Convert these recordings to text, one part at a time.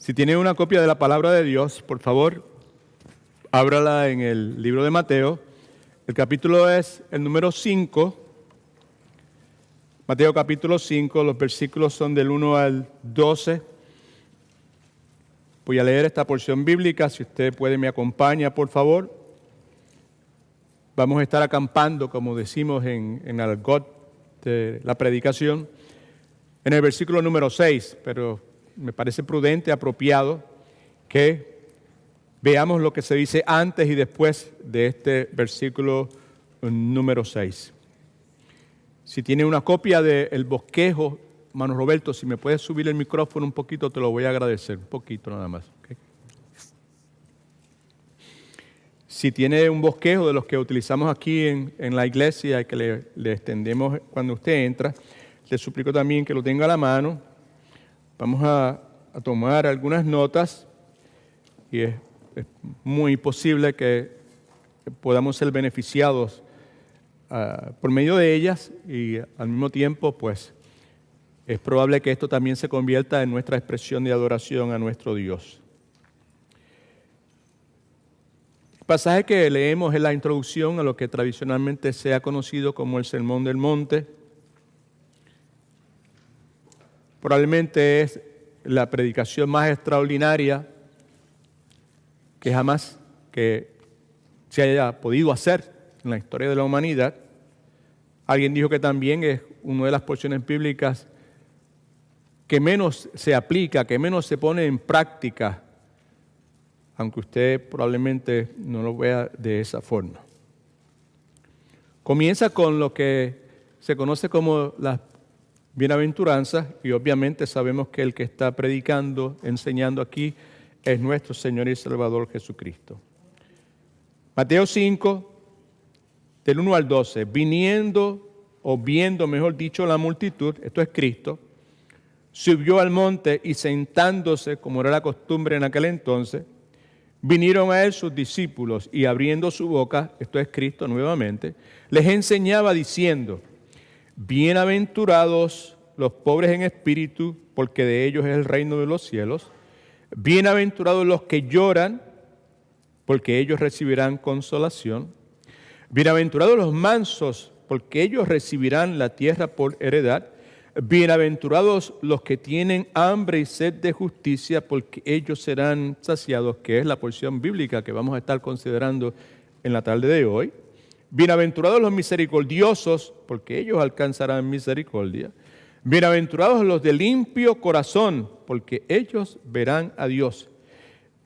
Si tiene una copia de la palabra de Dios, por favor, ábrala en el libro de Mateo. El capítulo es el número 5. Mateo capítulo 5, los versículos son del 1 al 12. Voy a leer esta porción bíblica, si usted puede me acompaña, por favor. Vamos a estar acampando, como decimos en argot de la predicación, en el versículo número 6, pero me parece prudente, apropiado, que veamos lo que se dice antes y después de este versículo número 6. Si tiene una copia del bosquejo, hermano Roberto, si me puedes subir el micrófono un poquito, te lo voy a agradecer, un poquito nada más. ¿Okay? Si tiene un bosquejo de los que utilizamos aquí en la iglesia y que le extendemos cuando usted entra, le suplico también que lo tenga a la mano. Vamos a tomar algunas notas y es muy posible que podamos ser beneficiados por medio de ellas y al mismo tiempo, pues, es probable que esto también se convierta en nuestra expresión de adoración a nuestro Dios. El pasaje que leemos es la introducción a lo que tradicionalmente se ha conocido como el Sermón del Monte. Probablemente es la predicación más extraordinaria que jamás que se haya podido hacer en la historia de la humanidad. Alguien dijo que también es una de las porciones bíblicas que menos se aplica, que menos se pone en práctica, aunque usted probablemente no lo vea de esa forma. Comienza con lo que se conoce como las bienaventuranzas, y obviamente sabemos que el que está predicando, enseñando aquí, es nuestro Señor y Salvador Jesucristo. Mateo 5, del 1 al 12, viniendo o viendo, mejor dicho, la multitud, esto es Cristo, subió al monte y sentándose, como era la costumbre en aquel entonces, vinieron a él sus discípulos y abriendo su boca, esto es Cristo nuevamente, les enseñaba diciendo: bienaventurados los pobres en espíritu, porque de ellos es el reino de los cielos. Bienaventurados los que lloran, porque ellos recibirán consolación. Bienaventurados los mansos, porque ellos recibirán la tierra por heredad. Bienaventurados los que tienen hambre y sed de justicia, porque ellos serán saciados, que es la porción bíblica que vamos a estar considerando en la tarde de hoy. Bienaventurados los misericordiosos, porque ellos alcanzarán misericordia. Bienaventurados los de limpio corazón, porque ellos verán a Dios.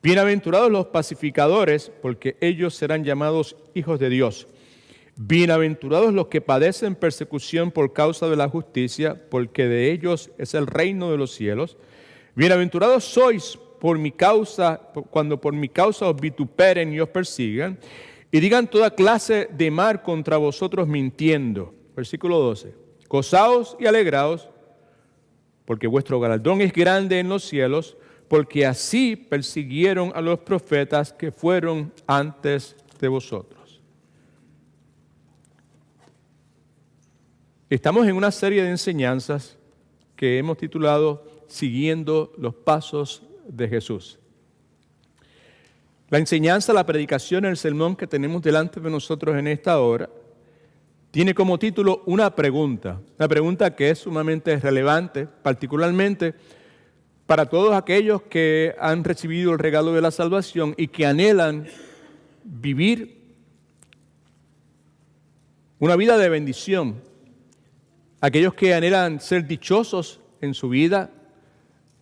Bienaventurados los pacificadores, porque ellos serán llamados hijos de Dios. Bienaventurados los que padecen persecución por causa de la justicia, porque de ellos es el reino de los cielos. Bienaventurados sois por mi causa, cuando por mi causa os vituperen y os persigan, y digan toda clase de mal contra vosotros mintiendo. Versículo 12. Gozaos y alegraos, porque vuestro galardón es grande en los cielos, porque así persiguieron a los profetas que fueron antes de vosotros. Estamos en una serie de enseñanzas que hemos titulado Siguiendo los Pasos de Jesús. La enseñanza, la predicación, el sermón que tenemos delante de nosotros en esta hora, tiene como título una pregunta que es sumamente relevante, particularmente para todos aquellos que han recibido el regalo de la salvación y que anhelan vivir una vida de bendición. Aquellos que anhelan ser dichosos en su vida,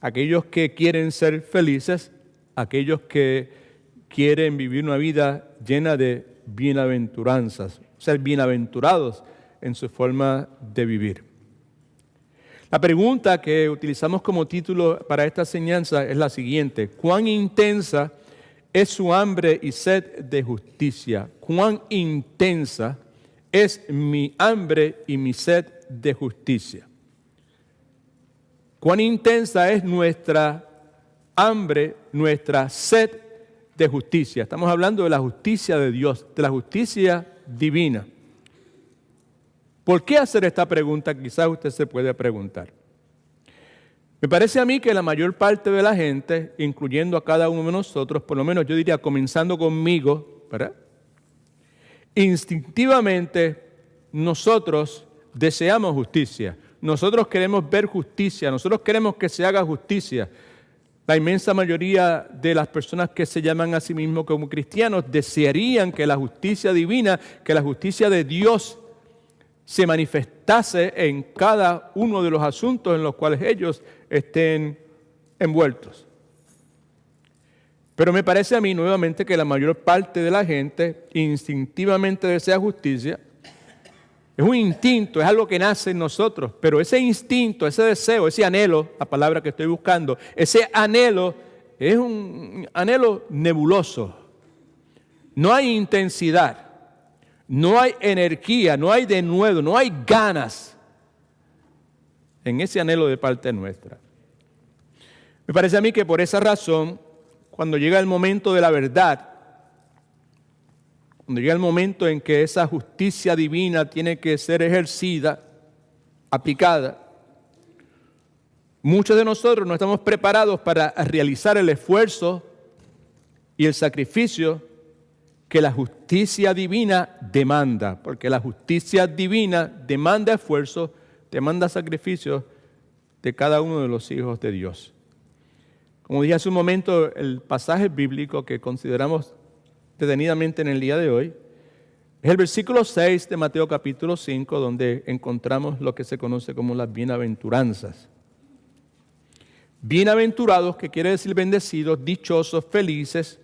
aquellos que quieren ser felices, aquellos que quieren vivir una vida llena de bienaventuranzas, ser bienaventurados en su forma de vivir. La pregunta que utilizamos como título para esta enseñanza es la siguiente: ¿cuán intensa es su hambre y sed de justicia? ¿Cuán intensa es mi hambre y mi sed de justicia? ¿Cuán intensa es nuestra hambre, nuestra sed de justicia? Estamos hablando de la justicia de Dios, de la justicia divina. ¿Por qué hacer esta pregunta? Quizás usted se puede preguntar. Me parece a mí que la mayor parte de la gente, incluyendo a cada uno de nosotros, por lo menos yo diría comenzando conmigo, ¿verdad? Instintivamente nosotros deseamos justicia. Nosotros queremos ver justicia, nosotros queremos que se haga justicia. La inmensa mayoría de las personas que se llaman a sí mismos como cristianos desearían que la justicia divina, que la justicia de Dios se manifestase en cada uno de los asuntos en los cuales ellos estén envueltos. Pero me parece a mí nuevamente que la mayor parte de la gente instintivamente desea justicia. Es un instinto, es algo que nace en nosotros, pero ese instinto, ese deseo, ese anhelo, la palabra que estoy buscando, ese anhelo es un anhelo nebuloso. No hay intensidad, no hay energía, no hay denuedo, no hay ganas en ese anhelo de parte nuestra. Me parece a mí que por esa razón, cuando llega el momento de la verdad, cuando llega el momento en que esa justicia divina tiene que ser ejercida, aplicada, muchos de nosotros no estamos preparados para realizar el esfuerzo y el sacrificio que la justicia divina demanda, porque la justicia divina demanda esfuerzo, demanda sacrificio de cada uno de los hijos de Dios. Como dije hace un momento, el pasaje bíblico que consideramos detenidamente en el día de hoy es el versículo 6 de Mateo capítulo 5, donde encontramos lo que se conoce como las bienaventuranzas. Bienaventurados, que quiere decir bendecidos, dichosos, felices,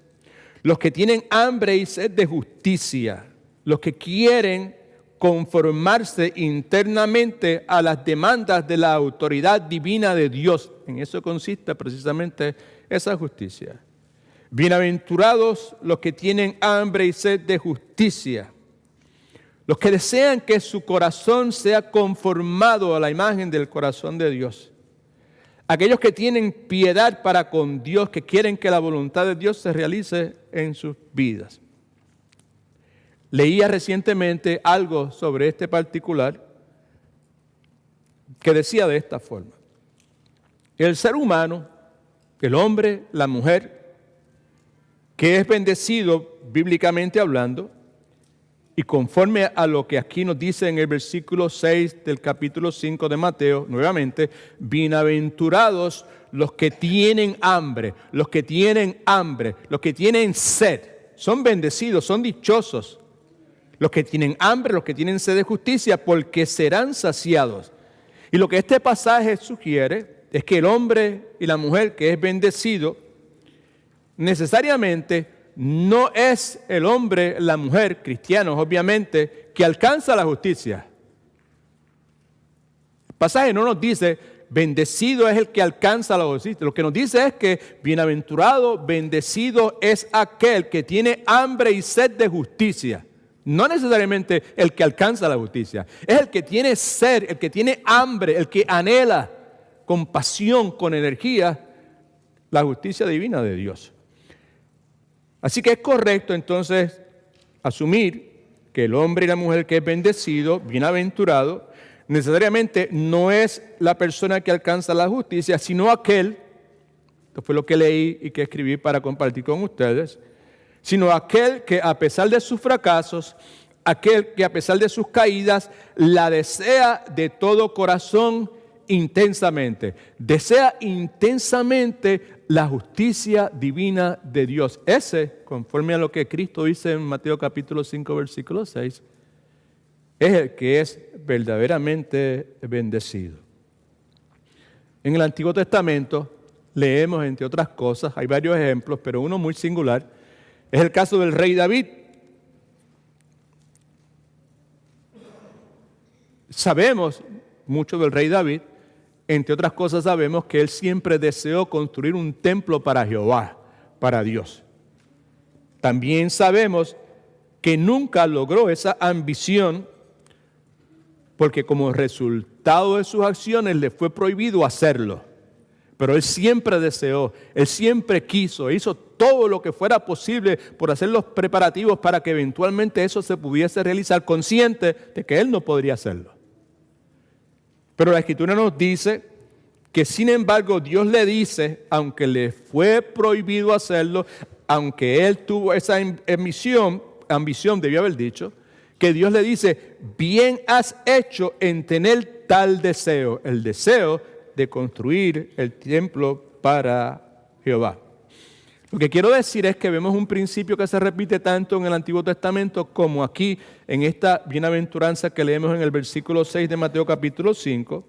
los que tienen hambre y sed de justicia, los que quieren conformarse internamente a las demandas de la autoridad divina de Dios. En eso consiste precisamente esa justicia. Bienaventurados los que tienen hambre y sed de justicia, los que desean que su corazón sea conformado a la imagen del corazón de Dios. Aquellos que tienen piedad para con Dios, que quieren que la voluntad de Dios se realice en sus vidas. Leía recientemente algo sobre este particular que decía de esta forma: el ser humano, el hombre, la mujer, que es bendecido bíblicamente hablando, y conforme a lo que aquí nos dice en el versículo 6 del capítulo 5 de Mateo, nuevamente, bienaventurados los que tienen hambre, los que tienen hambre, los que tienen sed, son bendecidos, son dichosos. Los que tienen hambre, los que tienen sed de justicia, porque serán saciados. Y lo que este pasaje sugiere es que el hombre y la mujer que es bendecido, necesariamente no es el hombre, la mujer, cristianos obviamente, que alcanza la justicia. El pasaje no nos dice, bendecido es el que alcanza la justicia. Lo que nos dice es que bienaventurado, bendecido es aquel que tiene hambre y sed de justicia. No necesariamente el que alcanza la justicia, es el que tiene sed, el que tiene hambre, el que anhela con pasión, con energía, la justicia divina de Dios. Así que es correcto entonces asumir que el hombre y la mujer que es bendecido, bienaventurado, necesariamente no es la persona que alcanza la justicia, sino aquel, esto fue lo que leí y que escribí para compartir con ustedes, sino aquel que a pesar de sus fracasos, aquel que a pesar de sus caídas, la desea de todo corazón intensamente. Desea intensamente la justicia divina de Dios. Ese, conforme a lo que Cristo dice en Mateo capítulo 5, versículo 6, es el que es verdaderamente bendecido. En el Antiguo Testamento leemos, entre otras cosas, hay varios ejemplos, pero uno muy singular, es el caso del rey David. Sabemos mucho del rey David, entre otras cosas sabemos que él siempre deseó construir un templo para Jehová, para Dios. También sabemos que nunca logró esa ambición porque como resultado de sus acciones le fue prohibido hacerlo. Pero él siempre deseó, él siempre quiso, hizo todo lo que fuera posible por hacer los preparativos para que eventualmente eso se pudiese realizar, consciente de que él no podría hacerlo. Pero la Escritura nos dice que sin embargo Dios le dice, aunque le fue prohibido hacerlo, aunque él tuvo esa ambición, debió haber dicho, que Dios le dice, bien has hecho en tener tal deseo, el deseo de construir el templo para Jehová. Lo que quiero decir es que vemos un principio que se repite tanto en el Antiguo Testamento como aquí en esta bienaventuranza que leemos en el versículo 6 de Mateo capítulo 5,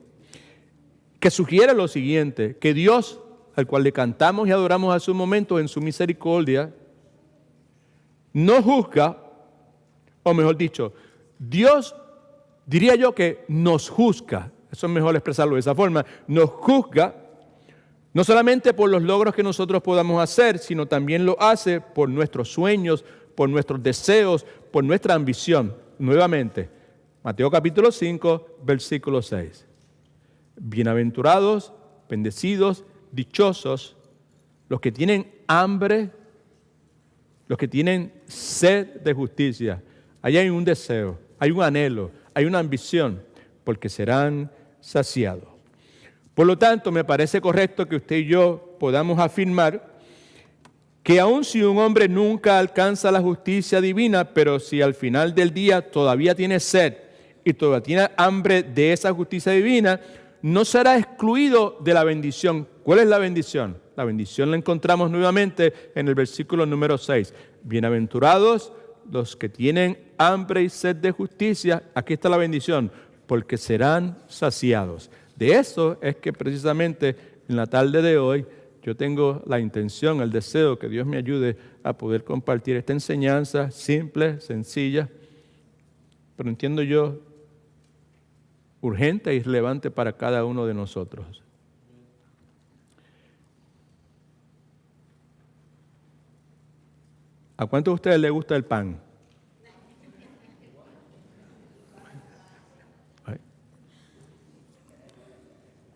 que sugiere lo siguiente, que Dios, al cual le cantamos y adoramos a su momento en su misericordia, no juzga, o mejor dicho, Dios, diría yo que nos juzga, eso es mejor expresarlo de esa forma, nos juzga no solamente por los logros que nosotros podamos hacer, sino también lo hace por nuestros sueños, por nuestros deseos, por nuestra ambición. Nuevamente, Mateo capítulo 5, versículo 6. Bienaventurados, bendecidos, dichosos, los que tienen hambre, los que tienen sed de justicia. Allí hay un deseo, hay un anhelo, hay una ambición, porque serán saciados. Por lo tanto, me parece correcto que usted y yo podamos afirmar que aun si un hombre nunca alcanza la justicia divina, pero si al final del día todavía tiene sed y todavía tiene hambre de esa justicia divina, no será excluido de la bendición. ¿Cuál es la bendición? La bendición la encontramos nuevamente en el versículo número 6. Bienaventurados los que tienen hambre y sed de justicia, aquí está la bendición, porque serán saciados. De eso es que precisamente en la tarde de hoy yo tengo la intención, el deseo que Dios me ayude a poder compartir esta enseñanza simple, sencilla, pero entiendo yo urgente y relevante para cada uno de nosotros. ¿A cuántos de ustedes les gusta el pan?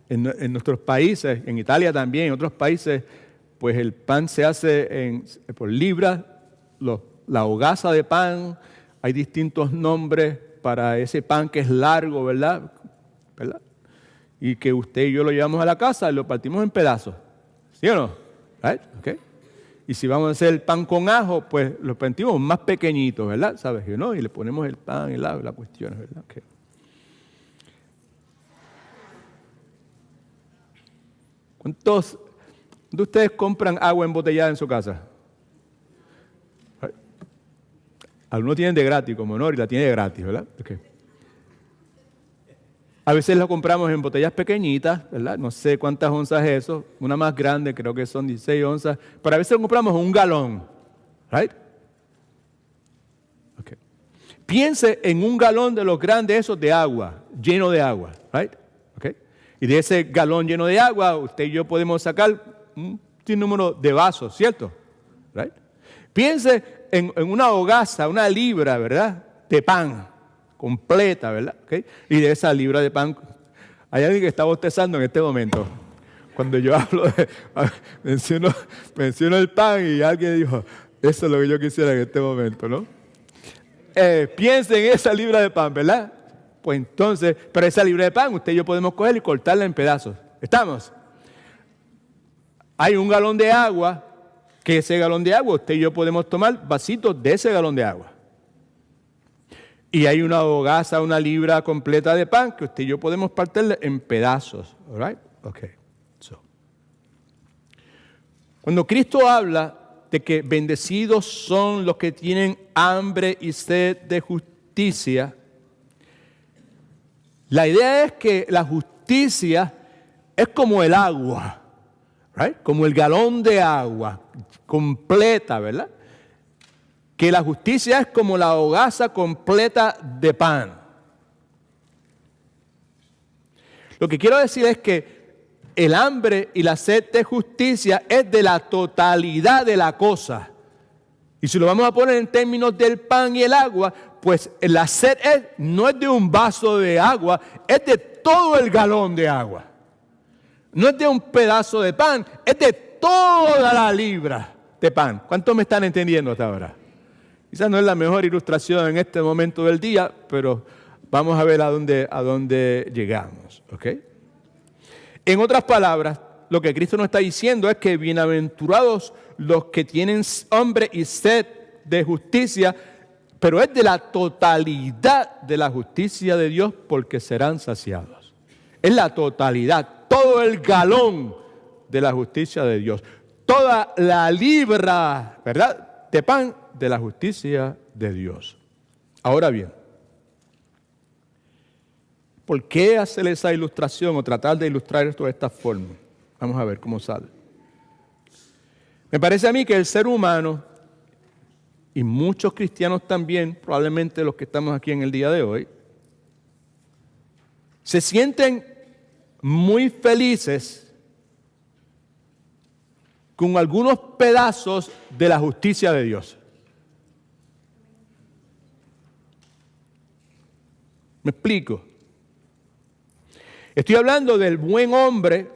En nuestros países, en Italia también, en otros países, pues el pan se hace por libras, la hogaza de pan, hay distintos nombres para ese pan que es largo, ¿verdad? Y que usted y yo lo llevamos a la casa y lo partimos en pedazos, ¿sí o no? Right? Okay. Y si vamos a hacer el pan con ajo, pues lo partimos más pequeñito, ¿verdad? ¿Sabes? ¿No? Y le ponemos el pan, el ajo, la cuestión, ¿verdad? Okay. ¿Cuántos de ustedes compran agua embotellada en su casa? Algunos tienen de gratis, como Nori la tiene de gratis, ¿verdad? Okay. A veces la compramos en botellas pequeñitas, ¿verdad? No sé cuántas onzas es eso. Una más grande, creo que son 16 onzas. Pero a veces la compramos en un galón, ¿right? Okay. Piense en un galón de los grandes esos de agua, lleno de agua, ¿right? Y de ese galón lleno de agua, usted y yo podemos sacar un sinnúmero de vasos, ¿cierto? ¿Right? Piense en una hogaza, una libra, ¿verdad? De pan, completa, ¿verdad? ¿Okay? Y de esa libra de pan, hay alguien que está bostezando en este momento. Cuando yo hablo menciono el pan y alguien dijo, eso es lo que yo quisiera en este momento, ¿no? Piense en esa libra de pan, ¿verdad? Pues entonces, pero esa libra de pan, usted y yo podemos coger y cortarla en pedazos. ¿Estamos? Hay un galón de agua, que ese galón de agua, usted y yo podemos tomar vasitos de ese galón de agua. Y hay una hogaza, una libra completa de pan, que usted y yo podemos partirla en pedazos. ¿All right? Okay. Cuando Cristo habla de que bendecidos son los que tienen hambre y sed de justicia, la idea es que la justicia es como el agua, right? Como el galón de agua completa, ¿verdad? Que la justicia es como la hogaza completa de pan. Lo que quiero decir es que el hambre y la sed de justicia es de la totalidad de la cosa. Y si lo vamos a poner en términos del pan y el agua, pues la sed no es de un vaso de agua, es de todo el galón de agua. No es de un pedazo de pan, es de toda la libra de pan. ¿Cuántos me están entendiendo hasta ahora? Quizás no es la mejor ilustración en este momento del día, pero vamos a ver a dónde llegamos, ¿ok? En otras palabras, lo que Cristo nos está diciendo es que bienaventurados los que tienen hambre y sed de justicia, pero es de la totalidad de la justicia de Dios, porque serán saciados. Es la totalidad, todo el galón de la justicia de Dios, toda la libra, ¿verdad?, de pan de la justicia de Dios. Ahora bien, ¿por qué hacer esa ilustración o tratar de ilustrar esto de esta forma? Vamos a ver cómo sale. Me parece a mí que el ser humano, y muchos cristianos también, probablemente los que estamos aquí en el día de hoy, se sienten muy felices con algunos pedazos de la justicia de Dios. ¿Me explico? Estoy hablando del buen hombre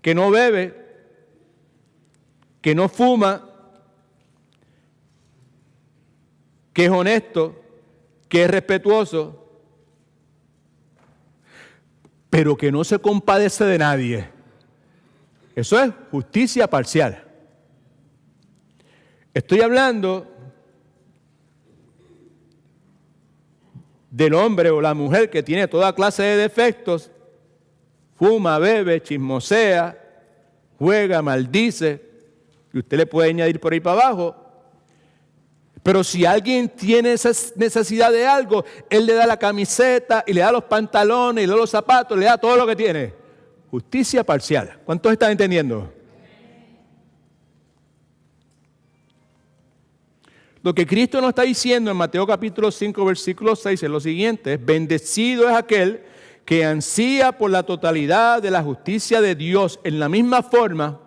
que no bebe, que no fuma, que es honesto, que es respetuoso, pero que no se compadece de nadie. Eso es justicia parcial. Estoy hablando del hombre o la mujer que tiene toda clase de defectos, fuma, bebe, chismosea, juega, maldice, y usted le puede añadir por ahí para abajo. Pero si alguien tiene esa necesidad de algo, él le da la camiseta y le da los pantalones y le da los zapatos, le da todo lo que tiene. Justicia parcial. ¿Cuántos están entendiendo? Lo que Cristo nos está diciendo en Mateo capítulo 5, versículo 6 es lo siguiente: bendecido es aquel que ansía por la totalidad de la justicia de Dios, en la misma forma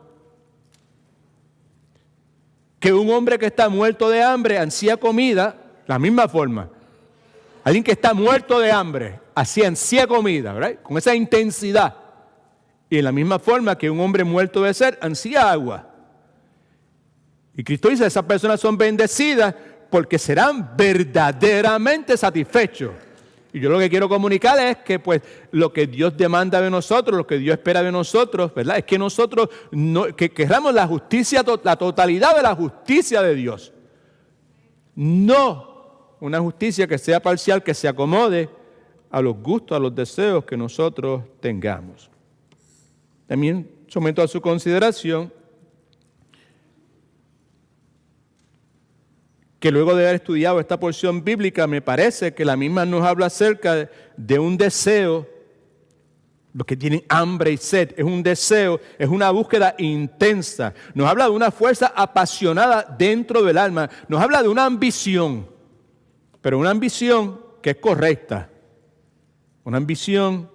que un hombre que está muerto de hambre ansía comida, la misma forma. Alguien que está muerto de hambre, así ansía comida, ¿verdad?, con esa intensidad. Y en la misma forma que un hombre muerto de sed ansía agua. Y Cristo dice, esas personas son bendecidas porque serán verdaderamente satisfechos. Y yo lo que quiero comunicar es que pues lo que Dios demanda de nosotros, lo que Dios espera de nosotros, ¿verdad?, es que nosotros que queramos la justicia, la totalidad de la justicia de Dios. No una justicia que sea parcial, que se acomode a los gustos, a los deseos que nosotros tengamos. También someto a su consideración que luego de haber estudiado esta porción bíblica, me parece que la misma nos habla acerca de un deseo. Los que tienen hambre y sed, es un deseo, es una búsqueda intensa. Nos habla de una fuerza apasionada dentro del alma. Nos habla de una ambición, pero una ambición que es correcta. Una ambición,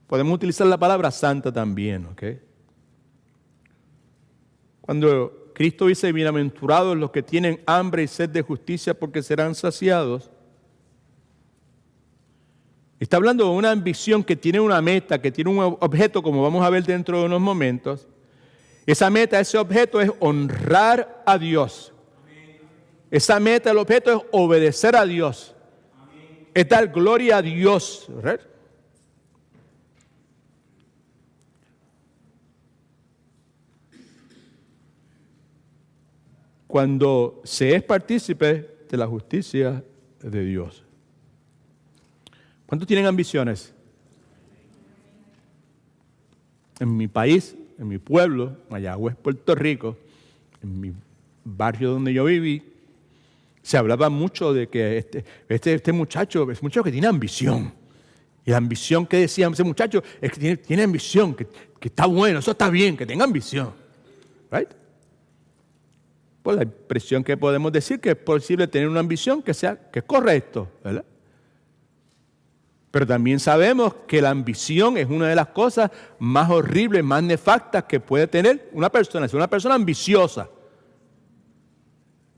podemos utilizar la palabra santa también, ¿ok? Cuando Cristo dice, bienaventurados los que tienen hambre y sed de justicia porque serán saciados, está hablando de una ambición que tiene una meta, que tiene un objeto, como vamos a ver dentro de unos momentos. Esa meta, ese objeto es honrar a Dios. Esa meta, el objeto es obedecer a Dios. Es dar gloria a Dios, ¿verdad? Cuando se es partícipe de la justicia de Dios. ¿Cuántos tienen ambiciones? En mi país, en mi pueblo, Mayagüez, Puerto Rico, en mi barrio donde yo viví, se hablaba mucho de que este muchacho es un muchacho que tiene ambición. Y la ambición que decían ese muchacho es que tiene ambición, que está bueno, eso está bien, que tenga ambición. ¿Right? Pues la impresión que podemos decir que es posible tener una ambición que es correcto, ¿verdad? Pero también sabemos que la ambición es una de las cosas más horribles, más nefastas que puede tener una persona. Es una persona ambiciosa.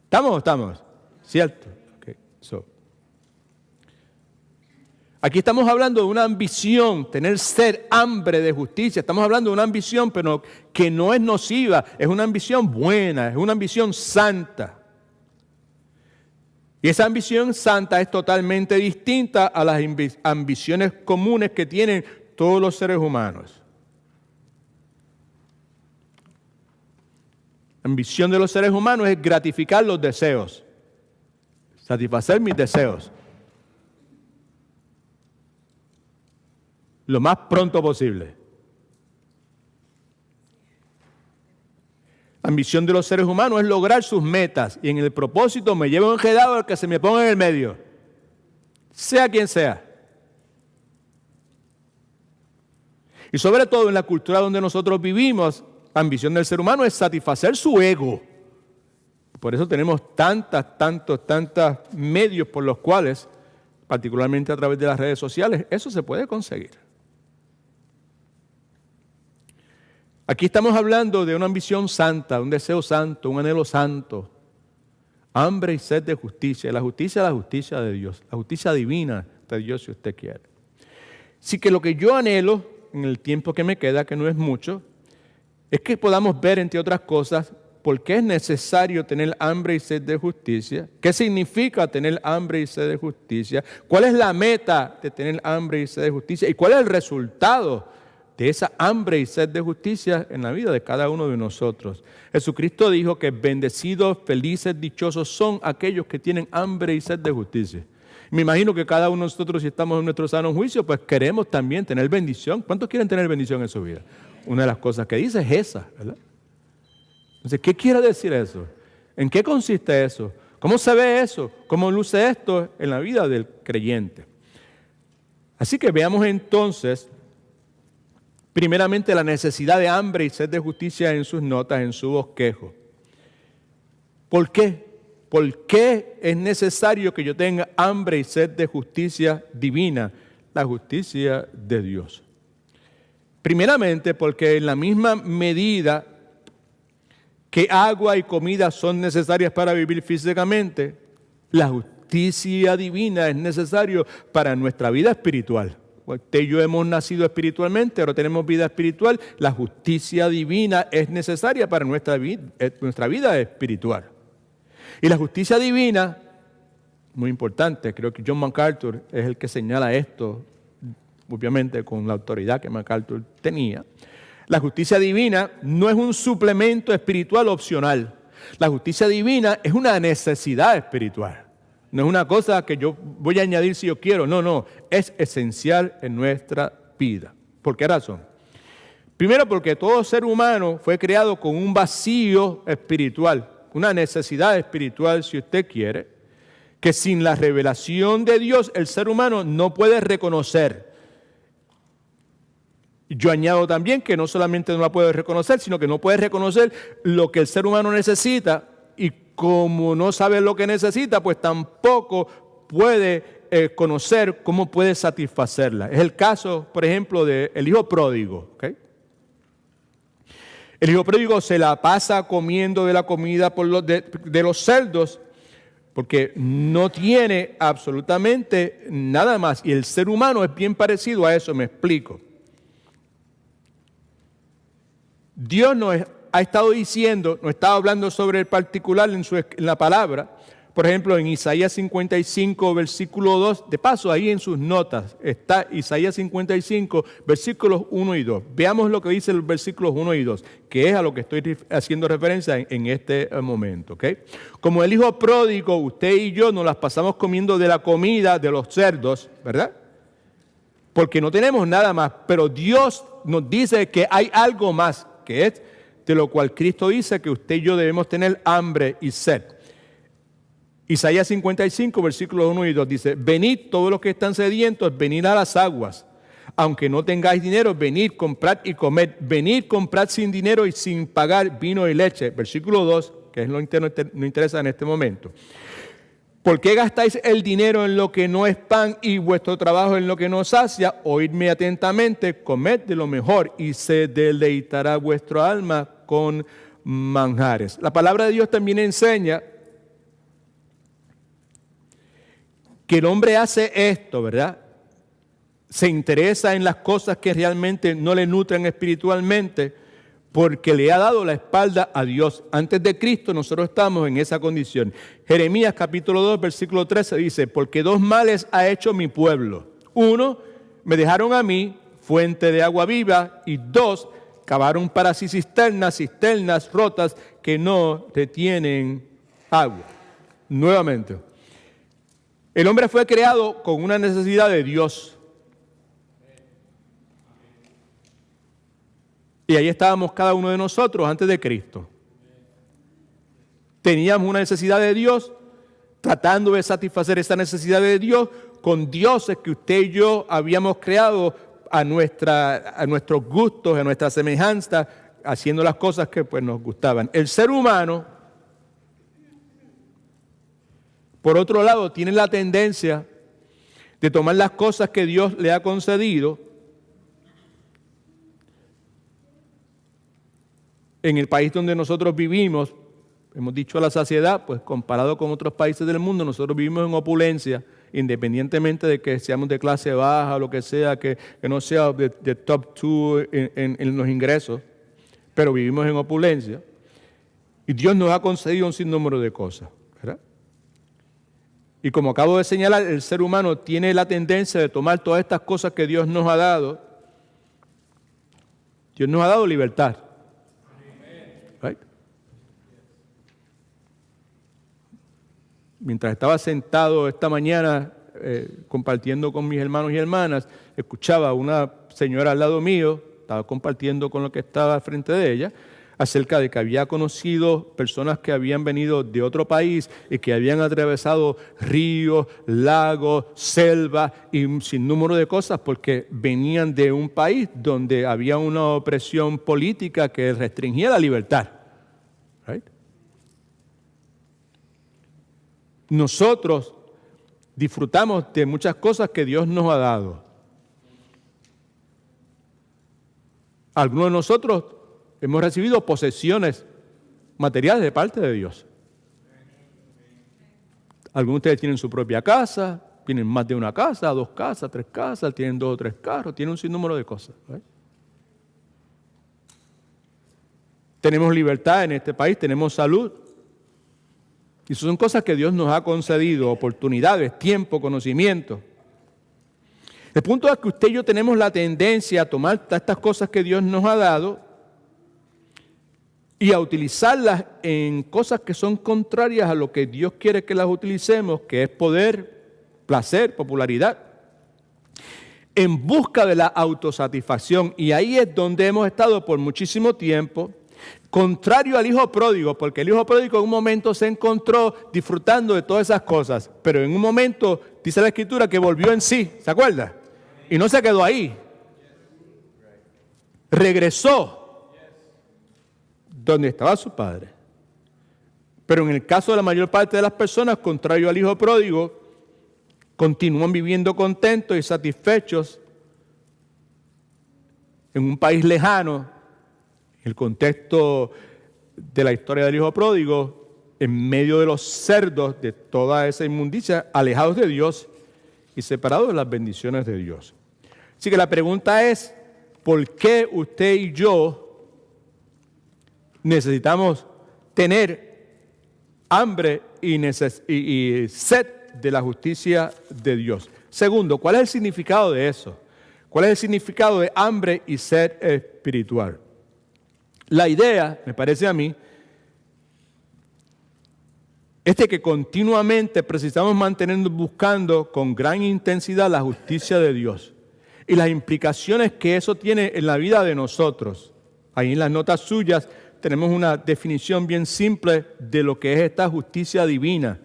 ¿Estamos? ¿Cierto? Okay. Aquí estamos hablando de una ambición, tener sed, hambre de justicia. Estamos hablando de una ambición, pero que no es nociva. Es una ambición buena, es una ambición santa. Y esa ambición santa es totalmente distinta a las ambiciones comunes que tienen todos los seres humanos. ambición de los seres humanos es gratificar los deseos, satisfacer mis deseos lo más pronto posible. La ambición de los seres humanos es lograr sus metas y en el propósito me llevo enredado al que se me ponga en el medio, sea quien sea. Y sobre todo en la cultura donde nosotros vivimos, la ambición del ser humano es satisfacer su ego. Por eso tenemos tantos medios por los cuales, particularmente a través de las redes sociales, eso se puede conseguir. Aquí estamos hablando de una ambición santa, un deseo santo, un anhelo santo, hambre y sed de justicia. La justicia es la justicia de Dios, la justicia divina de Dios si usted quiere. Así que lo que yo anhelo en el tiempo que me queda, que no es mucho, es que podamos ver, entre otras cosas, por qué es necesario tener hambre y sed de justicia, qué significa tener hambre y sed de justicia, cuál es la meta de tener hambre y sed de justicia y cuál es el resultado de esa hambre y sed de justicia en la vida de cada uno de nosotros. Jesucristo dijo que bendecidos, felices, dichosos son aquellos que tienen hambre y sed de justicia. Me imagino que cada uno de nosotros, si estamos en nuestro sano juicio, pues queremos también tener bendición. ¿Cuántos quieren tener bendición en su vida? Una de las cosas que dice es esa, ¿verdad? Entonces, ¿qué quiere decir eso? ¿En qué consiste eso? ¿Cómo se ve eso? ¿Cómo luce esto en la vida del creyente? Así que veamos entonces, primeramente, la necesidad de hambre y sed de justicia en sus notas, en su bosquejo. ¿Por qué? ¿Por qué es necesario que yo tenga hambre y sed de justicia divina, la justicia de Dios? Primeramente, porque en la misma medida que agua y comida son necesarias para vivir físicamente, la justicia divina es necesaria para nuestra vida espiritual. Usted y yo hemos nacido espiritualmente, ahora tenemos vida espiritual. La justicia divina es necesaria para nuestra vida espiritual. Y la justicia divina, muy importante, creo que John MacArthur es el que señala esto, obviamente con la autoridad que MacArthur tenía. La justicia divina no es un suplemento espiritual opcional. La justicia divina es una necesidad espiritual. No es una cosa que yo voy a añadir si yo quiero. No, es esencial en nuestra vida. ¿Por qué razón? Primero, porque todo ser humano fue creado con un vacío espiritual, una necesidad espiritual, si usted quiere, que sin la revelación de Dios el ser humano no puede reconocer. Yo añado también que no solamente no la puede reconocer, sino que no puede reconocer lo que el ser humano necesita, y como no sabe lo que necesita, pues tampoco puede conocer cómo puede satisfacerla. Es el caso, por ejemplo, del hijo pródigo. ¿Okay? El hijo pródigo se la pasa comiendo de la comida de los cerdos porque no tiene absolutamente nada más. Y el ser humano es bien parecido a eso, me explico. Dios nos ha estado diciendo, nos estaba hablando sobre el particular en la palabra. Por ejemplo, en Isaías 55, versículo 2, de paso ahí en sus notas está Isaías 55, versículos 1 y 2. Veamos lo que dice los versículos 1 y 2, que es a lo que estoy haciendo referencia en este momento. ¿Okay? Como el hijo pródigo, usted y yo nos las pasamos comiendo de la comida de los cerdos, ¿verdad? Porque no tenemos nada más, pero Dios nos dice que hay algo más, que es de lo cual Cristo dice que usted y yo debemos tener hambre y sed. Isaías 55, versículos 1 y 2 dice: venid todos los que están sedientos, venid a las aguas. Aunque no tengáis dinero, venid, comprad y comed. Venid, comprad sin dinero y sin pagar vino y leche. Versículo 2, que es lo que nos interesa en este momento. ¿Por qué gastáis el dinero en lo que no es pan y vuestro trabajo en lo que no sacia? Oídme atentamente, comed de lo mejor y se deleitará vuestro alma con manjares. La palabra de Dios también enseña que el hombre hace esto, ¿verdad? Se interesa en las cosas que realmente no le nutren espiritualmente porque le ha dado la espalda a Dios. Antes de Cristo nosotros estamos en esa condición. Jeremías capítulo 2, versículo 13 dice: porque dos males ha hecho mi pueblo. Uno, me dejaron a mí, fuente de agua viva, y dos, Cavaron para sí cisternas rotas que no retienen agua. Nuevamente, el hombre fue creado con una necesidad de Dios. Y ahí estábamos cada uno de nosotros antes de Cristo. Teníamos una necesidad de Dios, tratando de satisfacer esa necesidad de Dios con dioses que usted y yo habíamos creado a nuestros gustos, a nuestra semejanza, haciendo las cosas que pues, nos gustaban. El ser humano, por otro lado, tiene la tendencia de tomar las cosas que Dios le ha concedido. En el país donde nosotros vivimos, hemos dicho a la saciedad, pues comparado con otros países del mundo, nosotros vivimos en opulencia, independientemente de que seamos de clase baja o lo que sea, que no sea de top 2 en los ingresos, pero vivimos en opulencia. Y Dios nos ha concedido un sinnúmero de cosas, ¿verdad? Y como acabo de señalar, el ser humano tiene la tendencia de tomar todas estas cosas que Dios nos ha dado. Dios nos ha dado libertad. Right? Mientras estaba sentado esta mañana compartiendo con mis hermanos y hermanas, escuchaba a una señora al lado mío, estaba compartiendo con lo que estaba frente de ella, acerca de que había conocido personas que habían venido de otro país y que habían atravesado ríos, lagos, selvas y un sinnúmero de cosas porque venían de un país donde había una opresión política que restringía la libertad. Right? Nosotros disfrutamos de muchas cosas que Dios nos ha dado. Algunos de nosotros hemos recibido posesiones materiales de parte de Dios. Algunos de ustedes tienen su propia casa, tienen más de una casa, 2 casas, 3 casas, tienen 2 o 3 carros, tienen un sinnúmero de cosas. ¿Right? Tenemos libertad en este país, tenemos salud. Y eso son cosas que Dios nos ha concedido, oportunidades, tiempo, conocimiento. El punto es que usted y yo tenemos la tendencia a tomar estas cosas que Dios nos ha dado y a utilizarlas en cosas que son contrarias a lo que Dios quiere que las utilicemos, que es poder, placer, popularidad, en busca de la autosatisfacción. Y ahí es donde hemos estado por muchísimo tiempo, contrario al hijo pródigo, porque el hijo pródigo en un momento se encontró disfrutando de todas esas cosas, pero en un momento dice la Escritura que volvió en sí, ¿se acuerda? Y no se quedó ahí. Regresó donde estaba su padre. Pero en el caso de la mayor parte de las personas, contrario al hijo pródigo, continúan viviendo contentos y satisfechos en un país lejano, en el contexto de la historia del hijo pródigo, en medio de los cerdos de toda esa inmundicia, alejados de Dios y separados de las bendiciones de Dios. Así que la pregunta es, ¿por qué usted y yo necesitamos tener hambre y sed de la justicia de Dios? Segundo, ¿cuál es el significado de eso? ¿Cuál es el significado de hambre y sed espiritual? La idea, me parece a mí, es de que continuamente precisamos mantenernos buscando con gran intensidad la justicia de Dios y las implicaciones que eso tiene en la vida de nosotros. Ahí en las notas suyas tenemos una definición bien simple de lo que es esta justicia divina,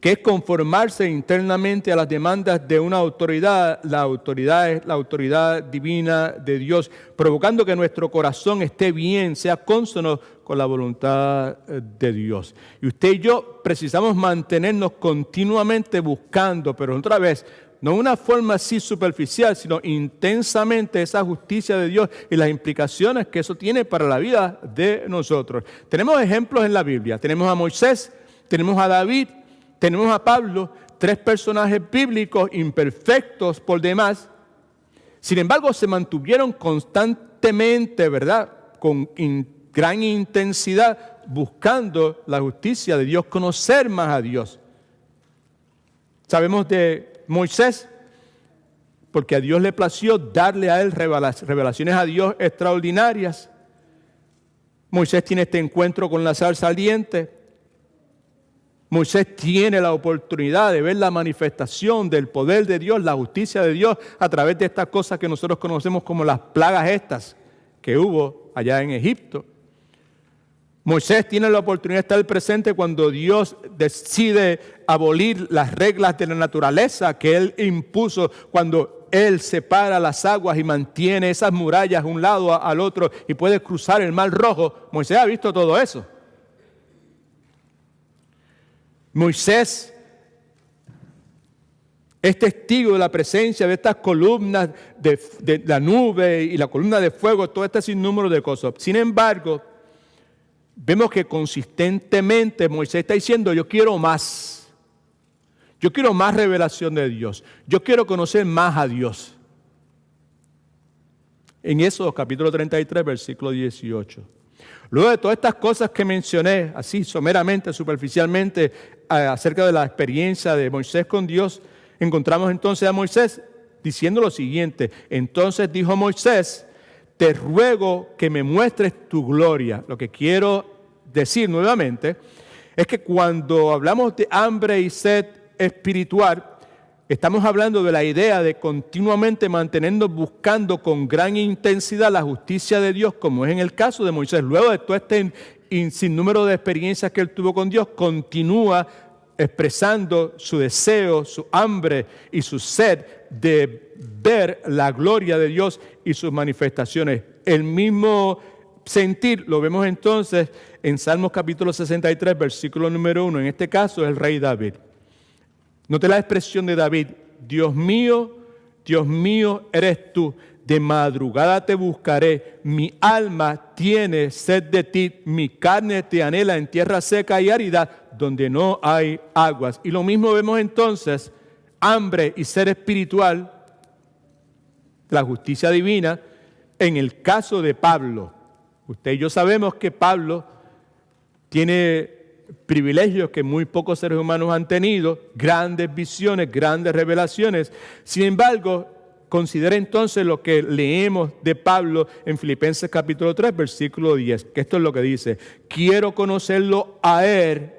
que es conformarse internamente a las demandas de una autoridad. La autoridad es la autoridad divina de Dios, provocando que nuestro corazón esté bien, sea cónsono con la voluntad de Dios. Y usted y yo precisamos mantenernos continuamente buscando, pero otra vez, no de una forma así superficial, sino intensamente esa justicia de Dios y las implicaciones que eso tiene para la vida de nosotros. Tenemos ejemplos en la Biblia. Tenemos a Moisés, tenemos a David, tenemos a Pablo, 3 personajes bíblicos imperfectos por demás. Sin embargo, se mantuvieron constantemente, ¿verdad?, con gran intensidad, buscando la justicia de Dios, conocer más a Dios. Sabemos de Moisés, porque a Dios le plació darle a él revelaciones a Dios extraordinarias. Moisés tiene este encuentro con la zarza ardiente. Moisés tiene la oportunidad de ver la manifestación del poder de Dios, la justicia de Dios, a través de estas cosas que nosotros conocemos como las plagas estas que hubo allá en Egipto. Moisés tiene la oportunidad de estar presente cuando Dios decide abolir las reglas de la naturaleza que Él impuso, cuando Él separa las aguas y mantiene esas murallas de un lado al otro y puede cruzar el Mar Rojo. Moisés ha visto todo eso. Moisés es testigo de la presencia de estas columnas de la nube y la columna de fuego, todo este sinnúmero de cosas. Sin embargo, vemos que consistentemente Moisés está diciendo, yo quiero más. Yo quiero más revelación de Dios. Yo quiero conocer más a Dios. En Éxodo capítulo 33, versículo 18. Luego de todas estas cosas que mencioné, así someramente, superficialmente, acerca de la experiencia de Moisés con Dios, encontramos entonces a Moisés diciendo lo siguiente. Entonces dijo Moisés, te ruego que me muestres tu gloria. Lo que quiero decir nuevamente es que cuando hablamos de hambre y sed espiritual, estamos hablando de la idea de continuamente mantenernos buscando con gran intensidad la justicia de Dios, como es en el caso de Moisés. Luego de todo este sinnúmero de experiencias que él tuvo con Dios, continúa expresando su deseo, su hambre y su sed de ver la gloria de Dios y sus manifestaciones. El mismo sentir lo vemos entonces en Salmos capítulo 63, versículo número 1. En este caso es el rey David. Note la expresión de David, Dios mío, eres tú, de madrugada te buscaré, mi alma tiene sed de ti, mi carne te anhela en tierra seca y árida, donde no hay aguas. Y lo mismo vemos entonces, hambre y sed espiritual, la justicia divina, en el caso de Pablo. Usted y yo sabemos que Pablo tiene privilegios que muy pocos seres humanos han tenido, grandes visiones, grandes revelaciones. Sin embargo, considera entonces lo que leemos de Pablo en Filipenses capítulo 3, versículo 10, que esto es lo que dice, quiero conocerlo a Él,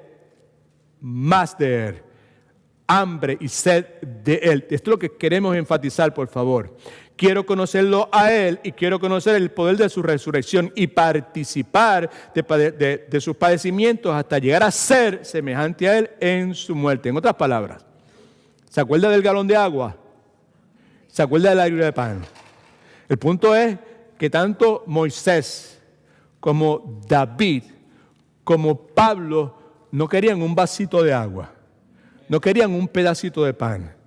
más de Él, hambre y sed de Él. Esto es lo que queremos enfatizar, por favor. Quiero conocerlo a Él y quiero conocer el poder de su resurrección y participar de sus padecimientos hasta llegar a ser semejante a Él en su muerte. En otras palabras, ¿se acuerda del galón de agua? ¿Se acuerda de la libra de pan? El punto es que tanto Moisés como David, como Pablo, no querían un vasito de agua, no querían un pedacito de pan.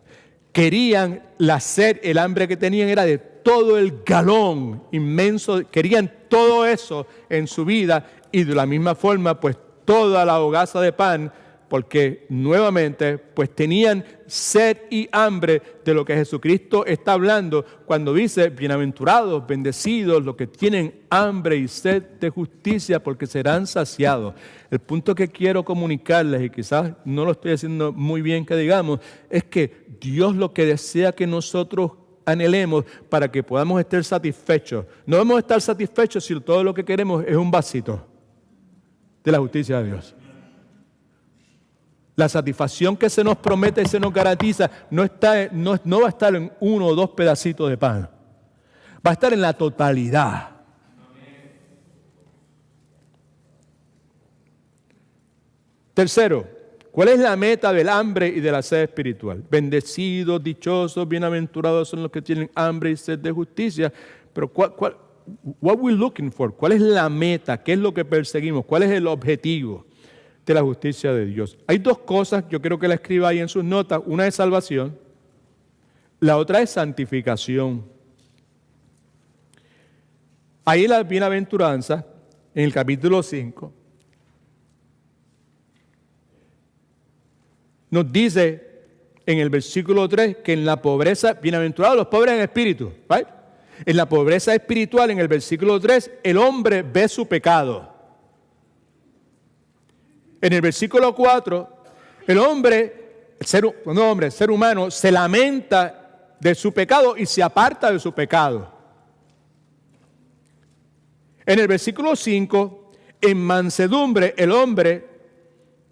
Querían la sed, el hambre que tenían era de todo el galón inmenso, querían todo eso en su vida y de la misma forma pues toda la hogaza de pan, porque nuevamente pues tenían sed y hambre de lo que Jesucristo está hablando cuando dice, bienaventurados, bendecidos, los que tienen hambre y sed de justicia porque serán saciados. El punto que quiero comunicarles, y quizás no lo estoy haciendo muy bien que digamos, es que Dios lo que desea que nosotros anhelemos para que podamos estar satisfechos. No vamos a estar satisfechos si todo lo que queremos es un vasito de la justicia de Dios. La satisfacción que se nos promete y se nos garantiza no va a estar en uno o dos pedacitos de pan. Va a estar en la totalidad. Tercero, ¿cuál es la meta del hambre y de la sed espiritual? Bendecidos, dichosos, bienaventurados son los que tienen hambre y sed de justicia. Pero what we looking for? ¿Cuál es la meta? ¿Qué es lo que perseguimos? ¿Cuál es el objetivo de la justicia de Dios? Hay dos cosas, yo quiero que la escriba ahí en sus notas. Una es salvación, la otra es santificación. Ahí la bienaventuranza, en el capítulo 5, nos dice en el versículo 3 que en la pobreza, bienaventurados los pobres en espíritu, ¿right? En la pobreza espiritual, en el versículo 3, el hombre ve su pecado. En el versículo 4, el ser humano, se lamenta de su pecado y se aparta de su pecado. En el versículo 5, en mansedumbre, el hombre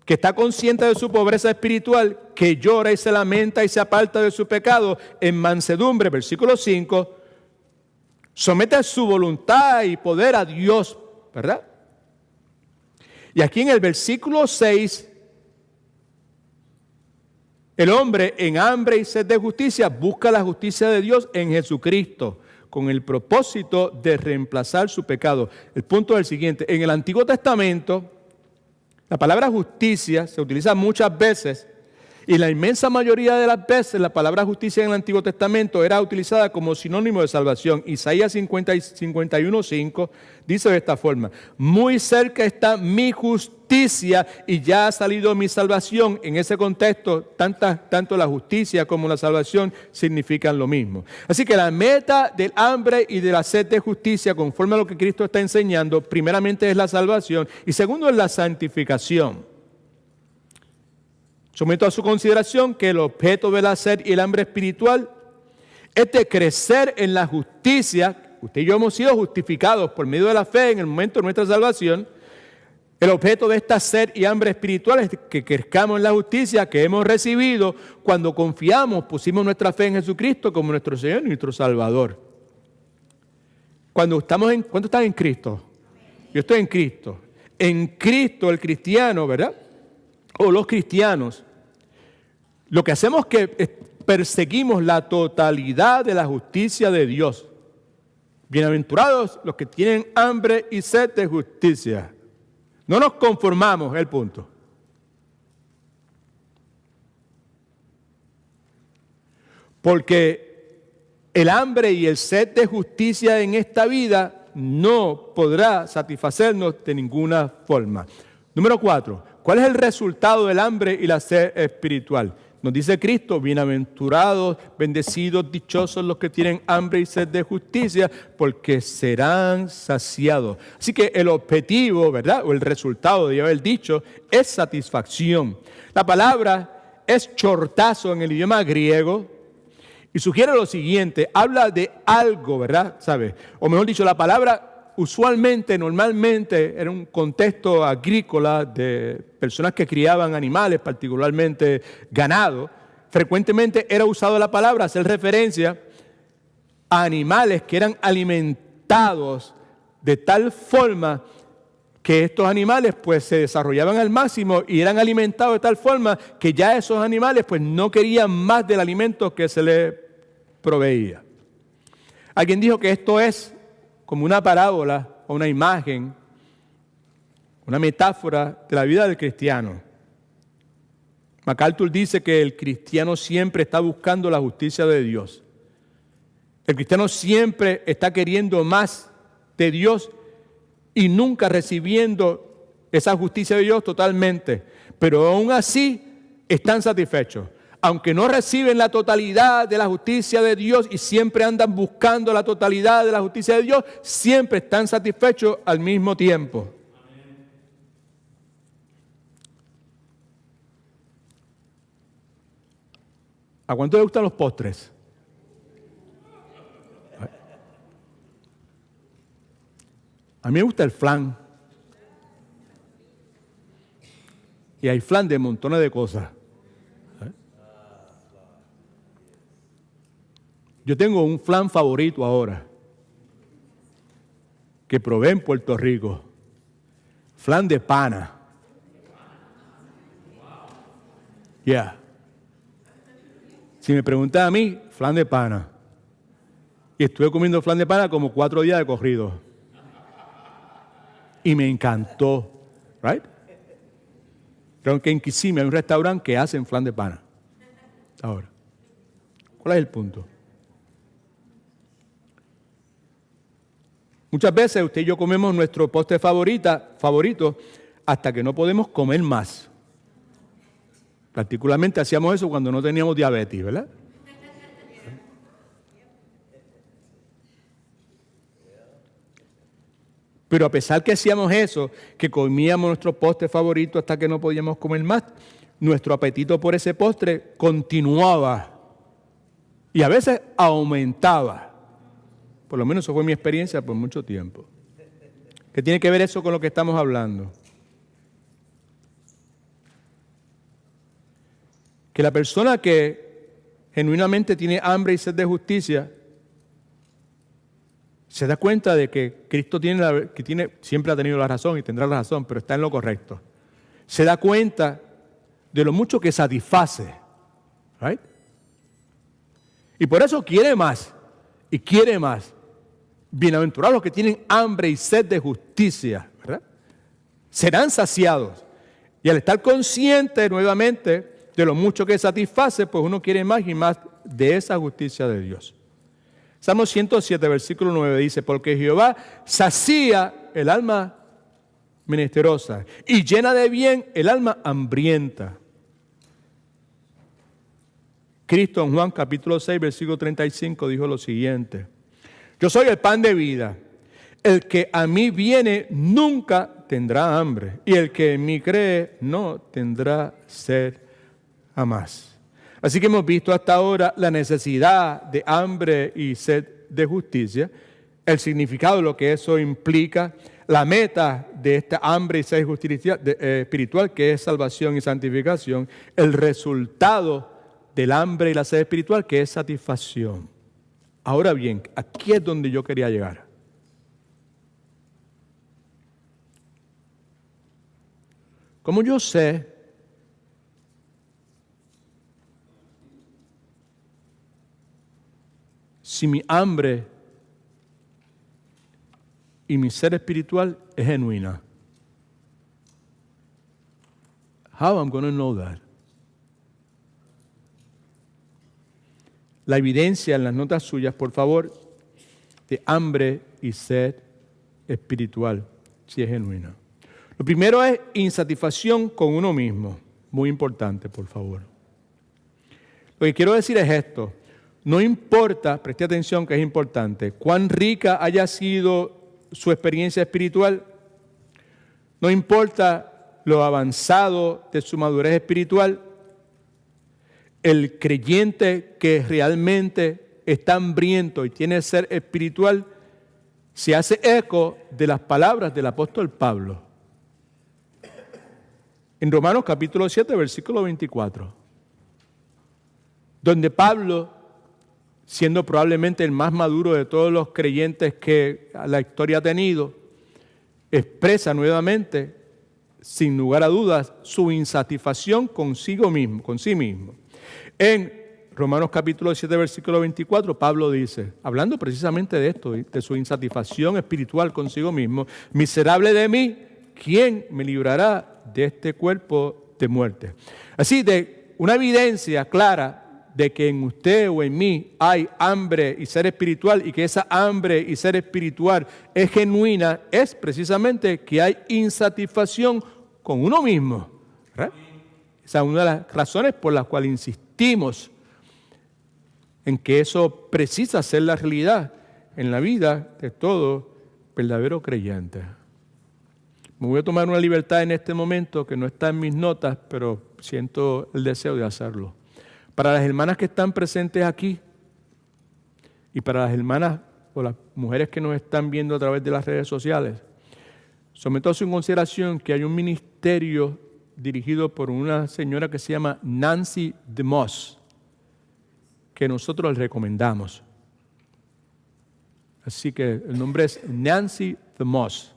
que está consciente de su pobreza espiritual, que llora y se lamenta y se aparta de su pecado, en mansedumbre, versículo 5, somete su voluntad y poder a Dios, ¿verdad? Y aquí en el versículo 6, el hombre en hambre y sed de justicia busca la justicia de Dios en Jesucristo, con el propósito de reemplazar su pecado. El punto es el siguiente: en el Antiguo Testamento, la palabra justicia se utiliza muchas veces, y la inmensa mayoría de las veces la palabra justicia en el Antiguo Testamento era utilizada como sinónimo de salvación. Isaías 51:5 dice de esta forma: muy cerca está mi justicia y ya ha salido mi salvación. En ese contexto, tanto la justicia como la salvación significan lo mismo. Así que la meta del hambre y de la sed de justicia, conforme a lo que Cristo está enseñando, primeramente es la salvación y segundo es la santificación. Someto a su consideración que el objeto de la sed y el hambre espiritual es de crecer en la justicia. Usted y yo hemos sido justificados por medio de la fe en el momento de nuestra salvación. El objeto de esta sed y hambre espiritual es que crezcamos en la justicia que hemos recibido cuando confiamos, pusimos nuestra fe en Jesucristo como nuestro Señor y nuestro Salvador. ¿Cuántos están en Cristo? Yo estoy en Cristo. En Cristo el cristiano, ¿verdad? O los cristianos, lo que hacemos es que perseguimos la totalidad de la justicia de Dios. Bienaventurados los que tienen hambre y sed de justicia. No nos conformamos, es el punto. Porque el hambre y el sed de justicia en esta vida no podrá satisfacernos de ninguna forma. Número 4. ¿Cuál es el resultado del hambre y la sed espiritual? Nos dice Cristo: bienaventurados, bendecidos, dichosos los que tienen hambre y sed de justicia, porque serán saciados. Así que el objetivo, ¿verdad? O el resultado de haber dicho es satisfacción. La palabra es chortazo en el idioma griego y sugiere lo siguiente: habla de algo, ¿verdad? ¿Sabe? O mejor dicho, la palabra usualmente, normalmente, era un contexto agrícola de personas que criaban animales, particularmente ganado. Frecuentemente era usado la palabra hacer referencia a animales que eran alimentados de tal forma que estos animales pues se desarrollaban al máximo y eran alimentados de tal forma que ya esos animales pues no querían más del alimento que se les proveía. Alguien dijo que esto es como una parábola o una imagen, una metáfora de la vida del cristiano. MacArthur dice que el cristiano siempre está buscando la justicia de Dios. El cristiano siempre está queriendo más de Dios y nunca recibiendo esa justicia de Dios totalmente. Pero aún así están satisfechos. Aunque no reciben la totalidad de la justicia de Dios y siempre andan buscando la totalidad de la justicia de Dios, siempre están satisfechos al mismo tiempo. ¿A cuánto les gustan los postres? A mí me gusta el flan. Y hay flan de montones de cosas. Yo tengo un flan favorito ahora, que probé en Puerto Rico. Flan de pana. Yeah. Si me preguntan a mí, flan de pana. Y estuve comiendo flan de pana como 4 días de corrido. Y me encantó. Right? Creo que en Kissimmee hay un restaurante que hacen flan de pana. Ahora, ¿cuál es el punto? Muchas veces usted y yo comemos nuestro postre favorito hasta que no podemos comer más. Particularmente hacíamos eso cuando no teníamos diabetes, ¿verdad? Pero a pesar que hacíamos eso, que comíamos nuestro postre favorito hasta que no podíamos comer más, nuestro apetito por ese postre continuaba. Y a veces aumentaba. Por lo menos eso fue mi experiencia por mucho tiempo. ¿Qué tiene que ver eso con lo que estamos hablando? Que la persona que genuinamente tiene hambre y sed de justicia se da cuenta de que Cristo siempre ha tenido la razón y tendrá la razón, pero está en lo correcto. Se da cuenta de lo mucho que satisface. ¿Right? Y por eso quiere más y quiere más. Bienaventurados los que tienen hambre y sed de justicia, ¿verdad? Serán saciados. Y al estar consciente nuevamente de lo mucho que satisface, pues uno quiere más y más de esa justicia de Dios. Salmo 107, versículo 9 dice, porque Jehová sacía el alma menesterosa y llena de bien el alma hambrienta. Cristo en Juan capítulo 6, versículo 35 dijo lo siguiente, yo soy el pan de vida, el que a mí viene nunca tendrá hambre y el que en mí cree no tendrá sed jamás. Así que hemos visto hasta ahora la necesidad de hambre y sed de justicia, el significado de lo que eso implica, la meta de esta hambre y sed espiritual, que es salvación y santificación, el resultado del hambre y la sed espiritual, que es satisfacción. Ahora bien, aquí es donde yo quería llegar. ¿Cómo yo sé si mi hambre y mi sed espiritual es genuina? How am I going to know that? La evidencia en las notas suyas, por favor, de hambre y sed espiritual, si es genuina. Lo primero es insatisfacción con uno mismo. Muy importante, por favor. Lo que quiero decir es esto. No importa, preste atención que es importante, cuán rica haya sido su experiencia espiritual, no importa lo avanzado de su madurez espiritual, el creyente que realmente está hambriento y tiene sed espiritual, se hace eco de las palabras del apóstol Pablo. En Romanos capítulo 7, versículo 24, donde Pablo, siendo probablemente el más maduro de todos los creyentes que la historia ha tenido, expresa nuevamente, sin lugar a dudas, su insatisfacción con sí mismo. En Romanos capítulo 7, versículo 24, Pablo dice, hablando precisamente de esto, de su insatisfacción espiritual consigo mismo, miserable de mí, ¿quién me librará de este cuerpo de muerte? Así, de una evidencia clara de que en usted o en mí hay hambre y sed espiritual y que esa hambre y sed espiritual es genuina, es precisamente que hay insatisfacción con uno mismo. ¿Verdad? Esa es una de las razones por las cuales insistimos en que eso precisa ser la realidad en la vida de todo verdadero creyente. Me voy a tomar una libertad en este momento que no está en mis notas, pero siento el deseo de hacerlo. Para las hermanas que están presentes aquí y para las hermanas o las mujeres que nos están viendo a través de las redes sociales, someto a su consideración que hay un ministerio dirigido por una señora que se llama Nancy DeMoss, que nosotros les recomendamos. Así que el nombre es Nancy DeMoss.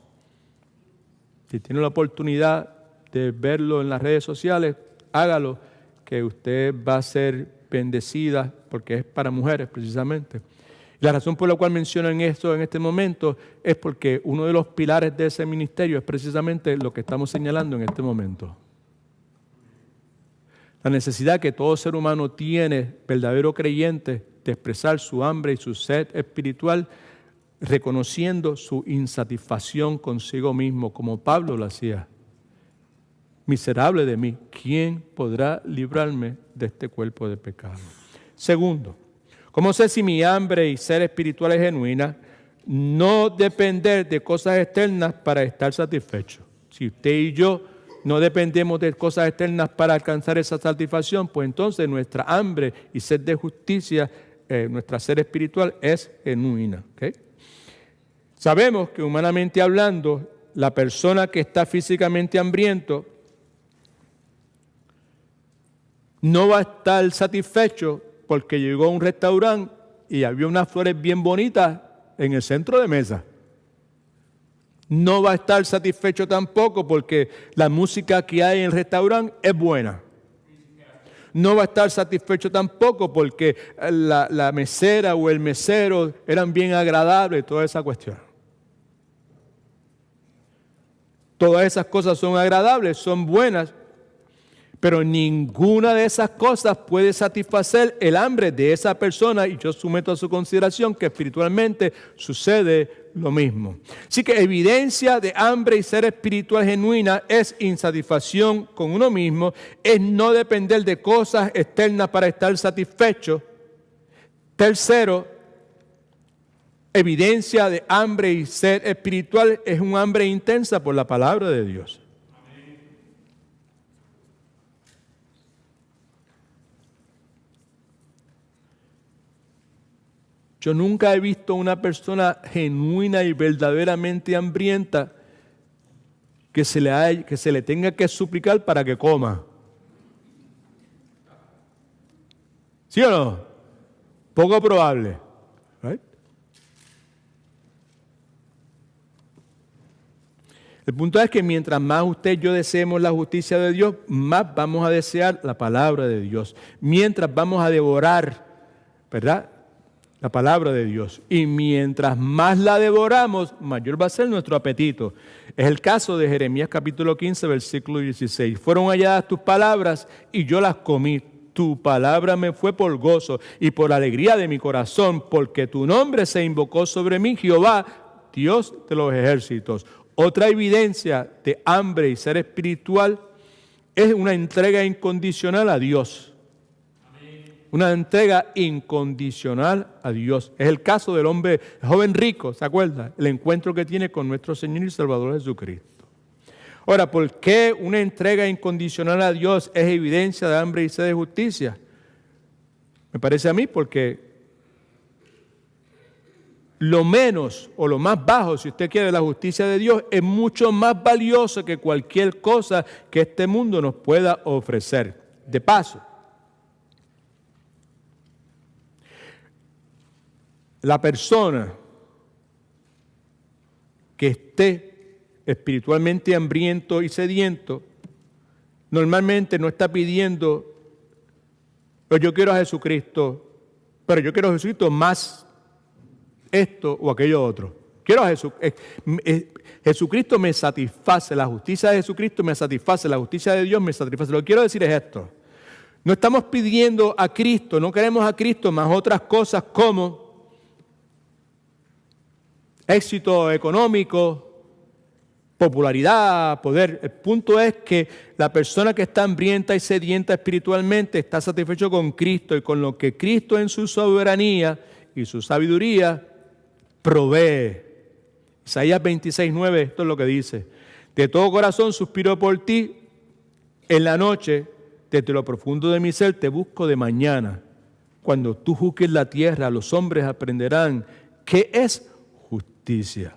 Si tiene la oportunidad de verlo en las redes sociales, hágalo, que usted va a ser bendecida, porque es para mujeres precisamente. La razón por la cual mencionan esto en este momento es porque uno de los pilares de ese ministerio es precisamente lo que estamos señalando en este momento. La necesidad que todo ser humano tiene, verdadero creyente, de expresar su hambre y su sed espiritual, reconociendo su insatisfacción consigo mismo, como Pablo lo hacía. Miserable de mí, ¿quién podrá librarme de este cuerpo de pecado? Segundo, ¿cómo sé si mi hambre y sed espiritual es genuina? No depender de cosas externas para estar satisfecho. Si usted y yo no dependemos de cosas externas para alcanzar esa satisfacción, pues entonces nuestra hambre y sed de justicia nuestra ser espiritual es genuina. ¿Okay? Sabemos que humanamente hablando, la persona que está físicamente hambriento no va a estar satisfecho porque llegó a un restaurante y había unas flores bien bonitas en el centro de mesa. No va a estar satisfecho tampoco porque la música que hay en el restaurante es buena. No va a estar satisfecho tampoco porque la mesera o el mesero eran bien agradables, toda esa cuestión. Todas esas cosas son agradables, son buenas, pero ninguna de esas cosas puede satisfacer el hambre de esa persona, y yo someto a su consideración que espiritualmente sucede lo mismo. Así que evidencia de hambre y ser espiritual genuina es insatisfacción con uno mismo, es no depender de cosas externas para estar satisfecho. Tercero, evidencia de hambre y ser espiritual es un hambre intensa por la palabra de Dios. Yo nunca he visto una persona genuina y verdaderamente hambrienta que se le tenga que suplicar para que coma. ¿Sí o no? Poco probable. ¿Right? El punto es que mientras más usted y yo deseemos la justicia de Dios, más vamos a desear la palabra de Dios. Mientras vamos a devorar, ¿verdad?, la palabra de Dios. Y mientras más la devoramos, mayor va a ser nuestro apetito. Es el caso de Jeremías capítulo 15, versículo 16. Fueron halladas tus palabras y yo las comí. Tu palabra me fue por gozo y por alegría de mi corazón, porque tu nombre se invocó sobre mí, Jehová, Dios de los ejércitos. Otra evidencia de hambre y ser espiritual es una entrega incondicional a Dios. Una entrega incondicional a Dios. Es el caso del hombre, el joven rico, ¿se acuerda? El encuentro que tiene con nuestro Señor y Salvador Jesucristo. Ahora, ¿por qué una entrega incondicional a Dios es evidencia de hambre y sed de justicia? Me parece a mí porque lo menos o lo más bajo, si usted quiere, de la justicia de Dios es mucho más valioso que cualquier cosa que este mundo nos pueda ofrecer. De paso, la persona que esté espiritualmente hambriento y sediento, normalmente no está pidiendo, yo quiero a Jesucristo, pero yo quiero a Jesucristo más esto o aquello otro. Quiero a Jesucristo me satisface, la justicia de Jesucristo me satisface, la justicia de Dios me satisface. Lo que quiero decir es esto. No estamos pidiendo a Cristo, no queremos a Cristo más otras cosas como éxito económico, popularidad, poder. El punto es que la persona que está hambrienta y sedienta espiritualmente está satisfecho con Cristo y con lo que Cristo en su soberanía y su sabiduría provee. Isaías 26:9, esto es lo que dice. De todo corazón suspiro por ti, en la noche, desde lo profundo de mi ser te busco de mañana. Cuando tú juzgues la tierra, los hombres aprenderán qué es justicia.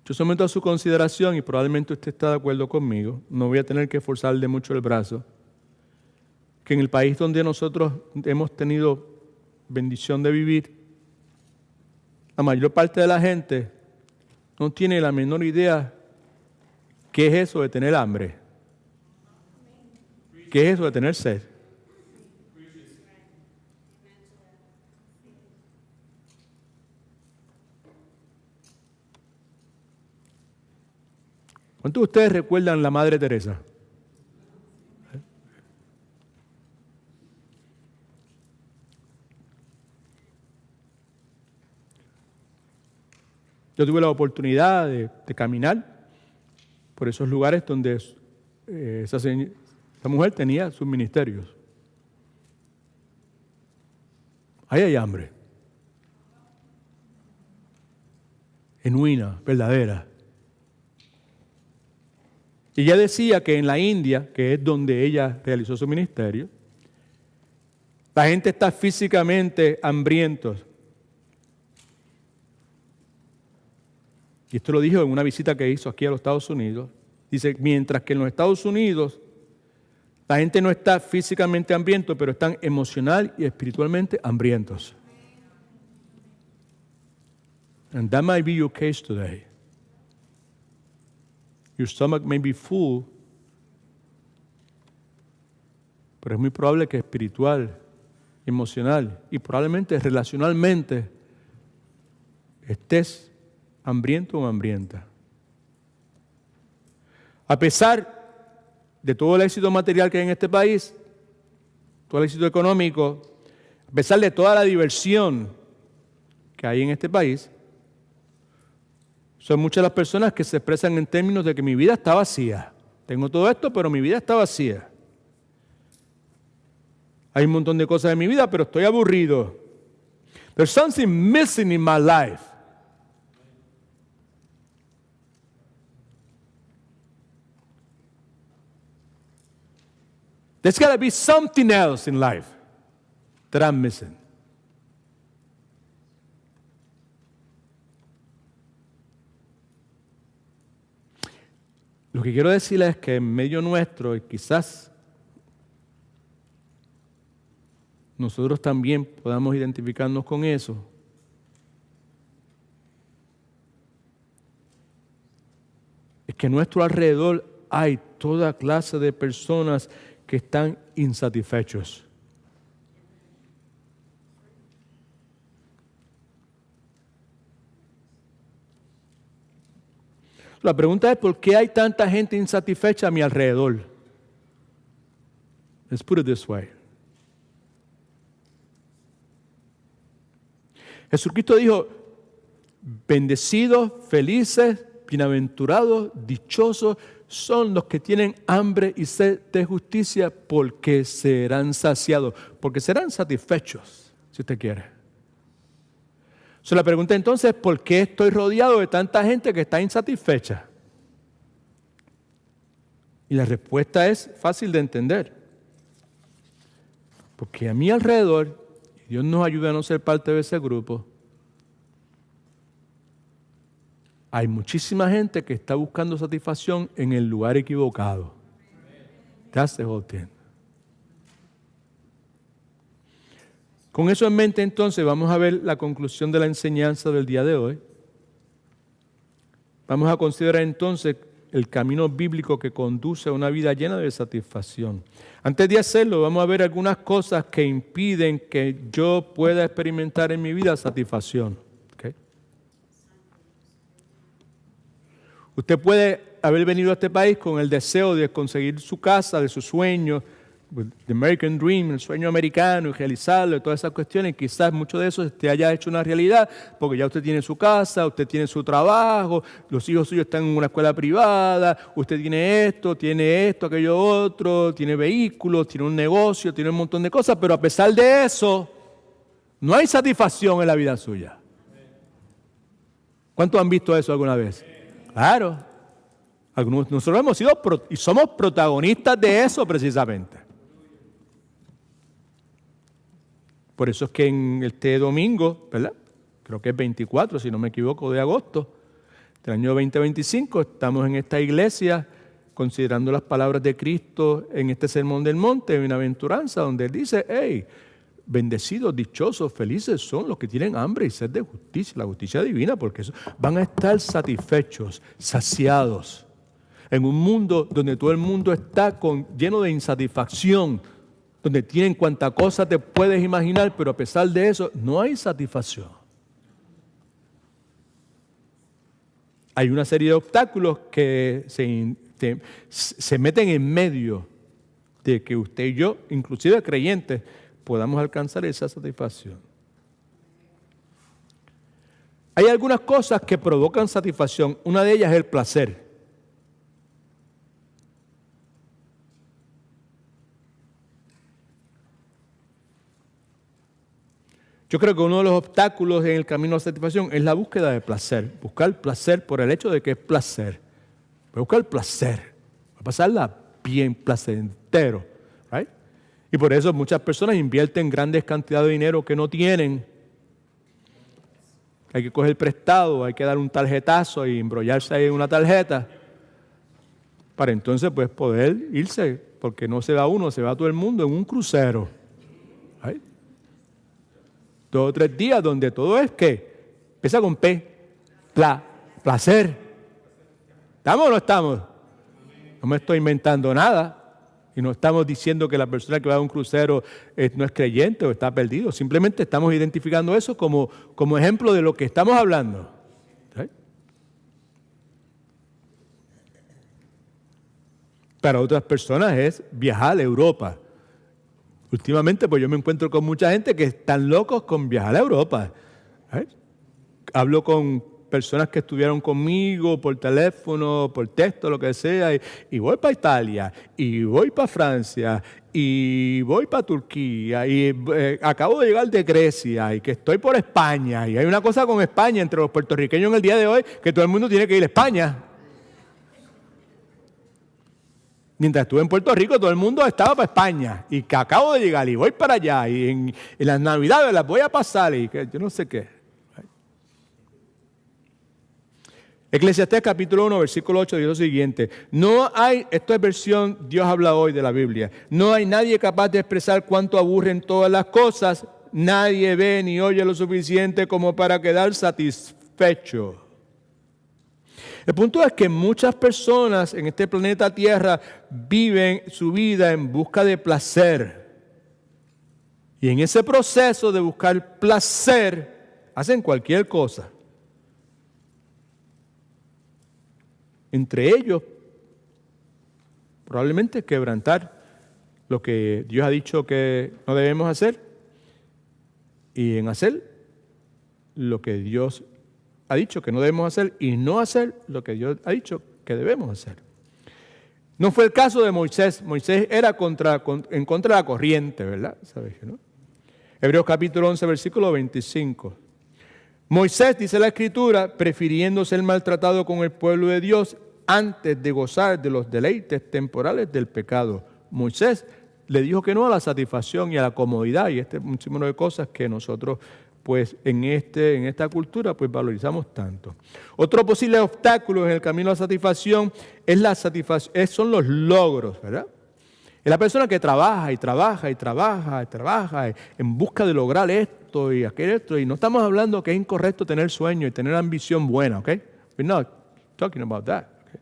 Yo someto a su consideración, y probablemente usted está de acuerdo conmigo, no voy a tener que forzarle mucho el brazo, que en el país donde nosotros hemos tenido bendición de vivir, la mayor parte de la gente no tiene la menor idea qué es eso de tener hambre. ¿Qué es eso de tener sed? ¿Cuántos de ustedes recuerdan la Madre Teresa? Yo tuve la oportunidad de caminar por esos lugares donde esa mujer tenía sus ministerios. Ahí hay hambre. Genuina, verdadera. Y ella decía que en la India, que es donde ella realizó su ministerio, la gente está físicamente hambrientos. Y esto lo dijo en una visita que hizo aquí a los Estados Unidos. Dice, mientras que en los Estados Unidos la gente no está físicamente hambriento, pero están emocional y espiritualmente hambrientos. And that might be your case today. Your stomach may be full, pero es muy probable que espiritual, emocional y probablemente relacionalmente estés hambriento o hambrienta. A pesar de todo el éxito material que hay en este país, todo el éxito económico, a pesar de toda la diversión que hay en este país, son muchas las personas que se expresan en términos de que mi vida está vacía. Tengo todo esto, pero mi vida está vacía. Hay un montón de cosas en mi vida, pero estoy aburrido. There's something missing in my life. There's got to be something else in life that I'm missing. Lo que quiero decirles es que en medio nuestro, y quizás nosotros también podamos identificarnos con eso, es que a nuestro alrededor hay toda clase de personas que están insatisfechos. La pregunta es, ¿por qué hay tanta gente insatisfecha a mi alrededor? Let's put it this way. Jesucristo dijo, bendecidos, felices, bienaventurados, dichosos son los que tienen hambre y sed de justicia porque serán saciados, porque serán satisfechos, si usted quiere. La pregunta entonces es, ¿por qué estoy rodeado de tanta gente que está insatisfecha? Y la respuesta es fácil de entender. Porque a mi alrededor, y Dios nos ayuda a no ser parte de ese grupo, hay muchísima gente que está buscando satisfacción en el lugar equivocado. That's the whole thing. Con eso en mente, entonces, vamos a ver la conclusión de la enseñanza del día de hoy. Vamos a considerar entonces el camino bíblico que conduce a una vida llena de satisfacción. Antes de hacerlo, vamos a ver algunas cosas que impiden que yo pueda experimentar en mi vida satisfacción. ¿Okay? Usted puede haber venido a este país con el deseo de conseguir su casa, de sus sueños, the American Dream, el sueño americano, y realizarlo, y todas esas cuestiones. Quizás mucho de eso usted haya hecho una realidad, porque ya usted tiene su casa, usted tiene su trabajo, los hijos suyos están en una escuela privada, usted tiene esto, aquello otro, tiene vehículos, tiene un negocio, tiene un montón de cosas, pero a pesar de eso, no hay satisfacción en la vida suya. ¿Cuántos han visto eso alguna vez? Claro. Nosotros hemos sido y somos protagonistas de eso precisamente. Por eso es que en este domingo, ¿verdad? Creo que es 24, si no me equivoco, de agosto del año 2025, estamos en esta iglesia considerando las palabras de Cristo en este Sermón del Monte, en Bienaventuranza, donde Él dice, hey, bendecidos, dichosos, felices son los que tienen hambre y sed de justicia, la justicia divina, porque eso, van a estar satisfechos, saciados, en un mundo donde todo el mundo está lleno de insatisfacción, donde tienen cuanta cosa te puedes imaginar, pero a pesar de eso no hay satisfacción. Hay una serie de obstáculos que se meten en medio de que usted y yo, inclusive creyentes, podamos alcanzar esa satisfacción. Hay algunas cosas que provocan satisfacción. Una de ellas es el placer. Yo creo que uno de los obstáculos en el camino a la satisfacción es la búsqueda de placer. Buscar placer por el hecho de que es placer. Buscar placer. pasarla bien placentero. Right? Y por eso muchas personas invierten grandes cantidades de dinero que no tienen. Hay que coger prestado, hay que dar un tarjetazo y embrollarse ahí en una tarjeta para entonces pues poder irse, porque no se va uno, se va todo el mundo en un crucero. Right? 2 o 3 días donde todo es ¿qué? Empieza con P, placer. ¿Estamos o no estamos? No me estoy inventando nada. Y no estamos diciendo que la persona que va a un crucero no es creyente o está perdido. Simplemente estamos identificando eso como ejemplo de lo que estamos hablando. ¿Sí? Para otras personas es viajar a Europa. Últimamente pues yo me encuentro con mucha gente que están locos con viajar a Europa. ¿Sí? Hablo con personas que estuvieron conmigo por teléfono, por texto, lo que sea, y voy para Italia, y voy para Francia, y voy para Turquía, y acabo de llegar de Grecia, y que estoy por España, y hay una cosa con España entre los puertorriqueños en el día de hoy, que todo el mundo tiene que ir a España. Mientras estuve en Puerto Rico, todo el mundo estaba para España, y que acabo de llegar, y voy para allá, y en las Navidades las voy a pasar, y que yo no sé qué. Eclesiastés capítulo 1, versículo 8 dice lo siguiente: no hay, esto es versión Dios habla hoy de la Biblia, no hay nadie capaz de expresar cuánto aburren todas las cosas, nadie ve ni oye lo suficiente como para quedar satisfecho. El punto es que muchas personas en este planeta Tierra viven su vida en busca de placer. Y en ese proceso de buscar placer, hacen cualquier cosa. Entre ellos, probablemente quebrantar lo que Dios ha dicho que no debemos hacer y en hacer lo que Dios ha dicho que no debemos hacer y no hacer lo que Dios ha dicho que debemos hacer. No fue el caso de Moisés. Moisés era en contra de la corriente, ¿verdad? ¿Sabes, no? Hebreos capítulo 11, versículo 25. Moisés, dice la Escritura, prefiriendo ser maltratado con el pueblo de Dios antes de gozar de los deleites temporales del pecado. Moisés le dijo que no a la satisfacción y a la comodidad y un sinnúmero de cosas que nosotros pues en esta cultura pues valorizamos tanto. Otro posible obstáculo en el camino a la satisfacción son los logros, ¿verdad? Es la persona que trabaja y trabaja y trabaja y trabaja en busca de lograr esto y aquello, y no estamos hablando que es incorrecto tener sueño y tener ambición buena, ¿ok? We're not talking about that. Okay?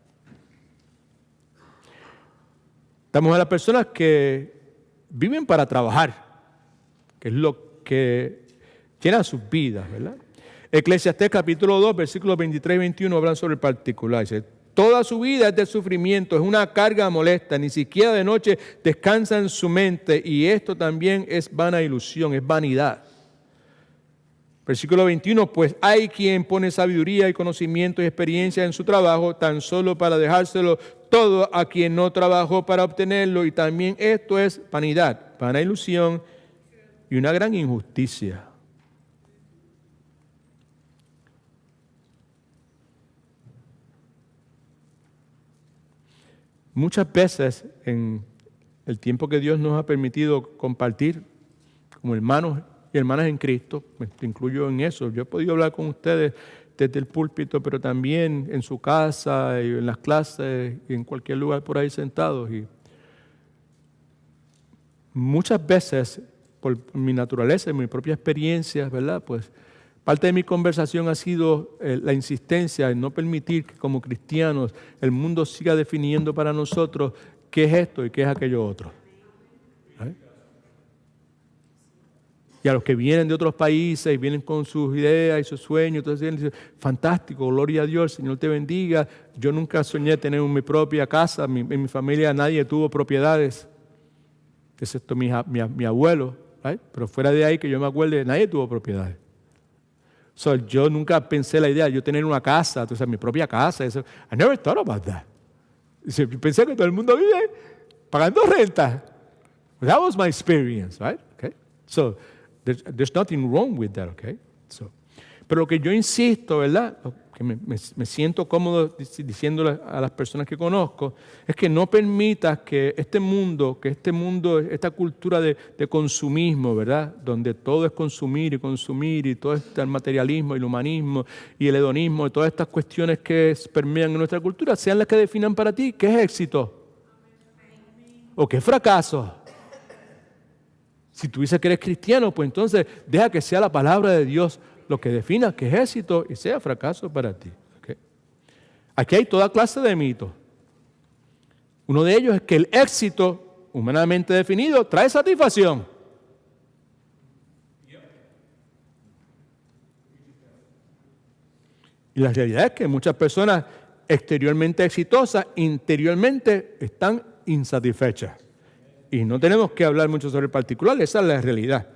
Estamos en las personas que viven para trabajar, que es lo que llena sus vidas, ¿verdad? Eclesiastés capítulo 2, versículos 23 y 21 hablan sobre el particular. Dice: toda su vida es de sufrimiento, es una carga molesta, ni siquiera de noche descansa en su mente, y esto también es vana ilusión, es vanidad. Versículo 21, pues hay quien pone sabiduría y conocimiento y experiencia en su trabajo, tan solo para dejárselo todo a quien no trabajó para obtenerlo, y también esto es vanidad, vana ilusión y una gran injusticia. Muchas veces en el tiempo que Dios nos ha permitido compartir como hermanos y hermanas en Cristo, me incluyo en eso, yo he podido hablar con ustedes desde el púlpito, pero también en su casa y en las clases y en cualquier lugar por ahí sentados. Y muchas veces, por mi naturaleza y mi propia experiencia, ¿verdad? Pues parte de mi conversación ha sido la insistencia en no permitir que como cristianos el mundo siga definiendo para nosotros qué es esto y qué es aquello otro. ¿Eh? Y a los que vienen de otros países y vienen con sus ideas y sus sueños, entonces dicen: fantástico, gloria a Dios, el Señor te bendiga. Yo nunca soñé tener mi propia casa, en mi familia nadie tuvo propiedades, excepto mi abuelo, ¿right? Pero fuera de ahí que yo me acuerde, nadie tuvo propiedades. So, yo nunca pensé la idea de yo tener una casa, entonces mi propia casa. Eso. I never thought about that. Pensé que todo el mundo vive pagando renta. That was my experience, right? Okay. So there's nothing wrong with that, okay? So, pero lo que yo insisto, ¿verdad? que me siento cómodo diciéndole a las personas que conozco, es que no permitas que este mundo, esta cultura de consumismo, ¿verdad? Donde todo es consumir y todo este el materialismo, el humanismo y el hedonismo, y todas estas cuestiones que permean en nuestra cultura, sean las que definan para ti qué es éxito o qué es fracaso. Si tú dices que eres cristiano, pues entonces deja que sea la palabra de Dios lo que defina qué es éxito y sea fracaso para ti. ¿Okay? Aquí hay toda clase de mitos. Uno de ellos es que el éxito, humanamente definido, trae satisfacción. Y la realidad es que muchas personas exteriormente exitosas, interiormente están insatisfechas. Y no tenemos que hablar mucho sobre el particular, esa es la realidad.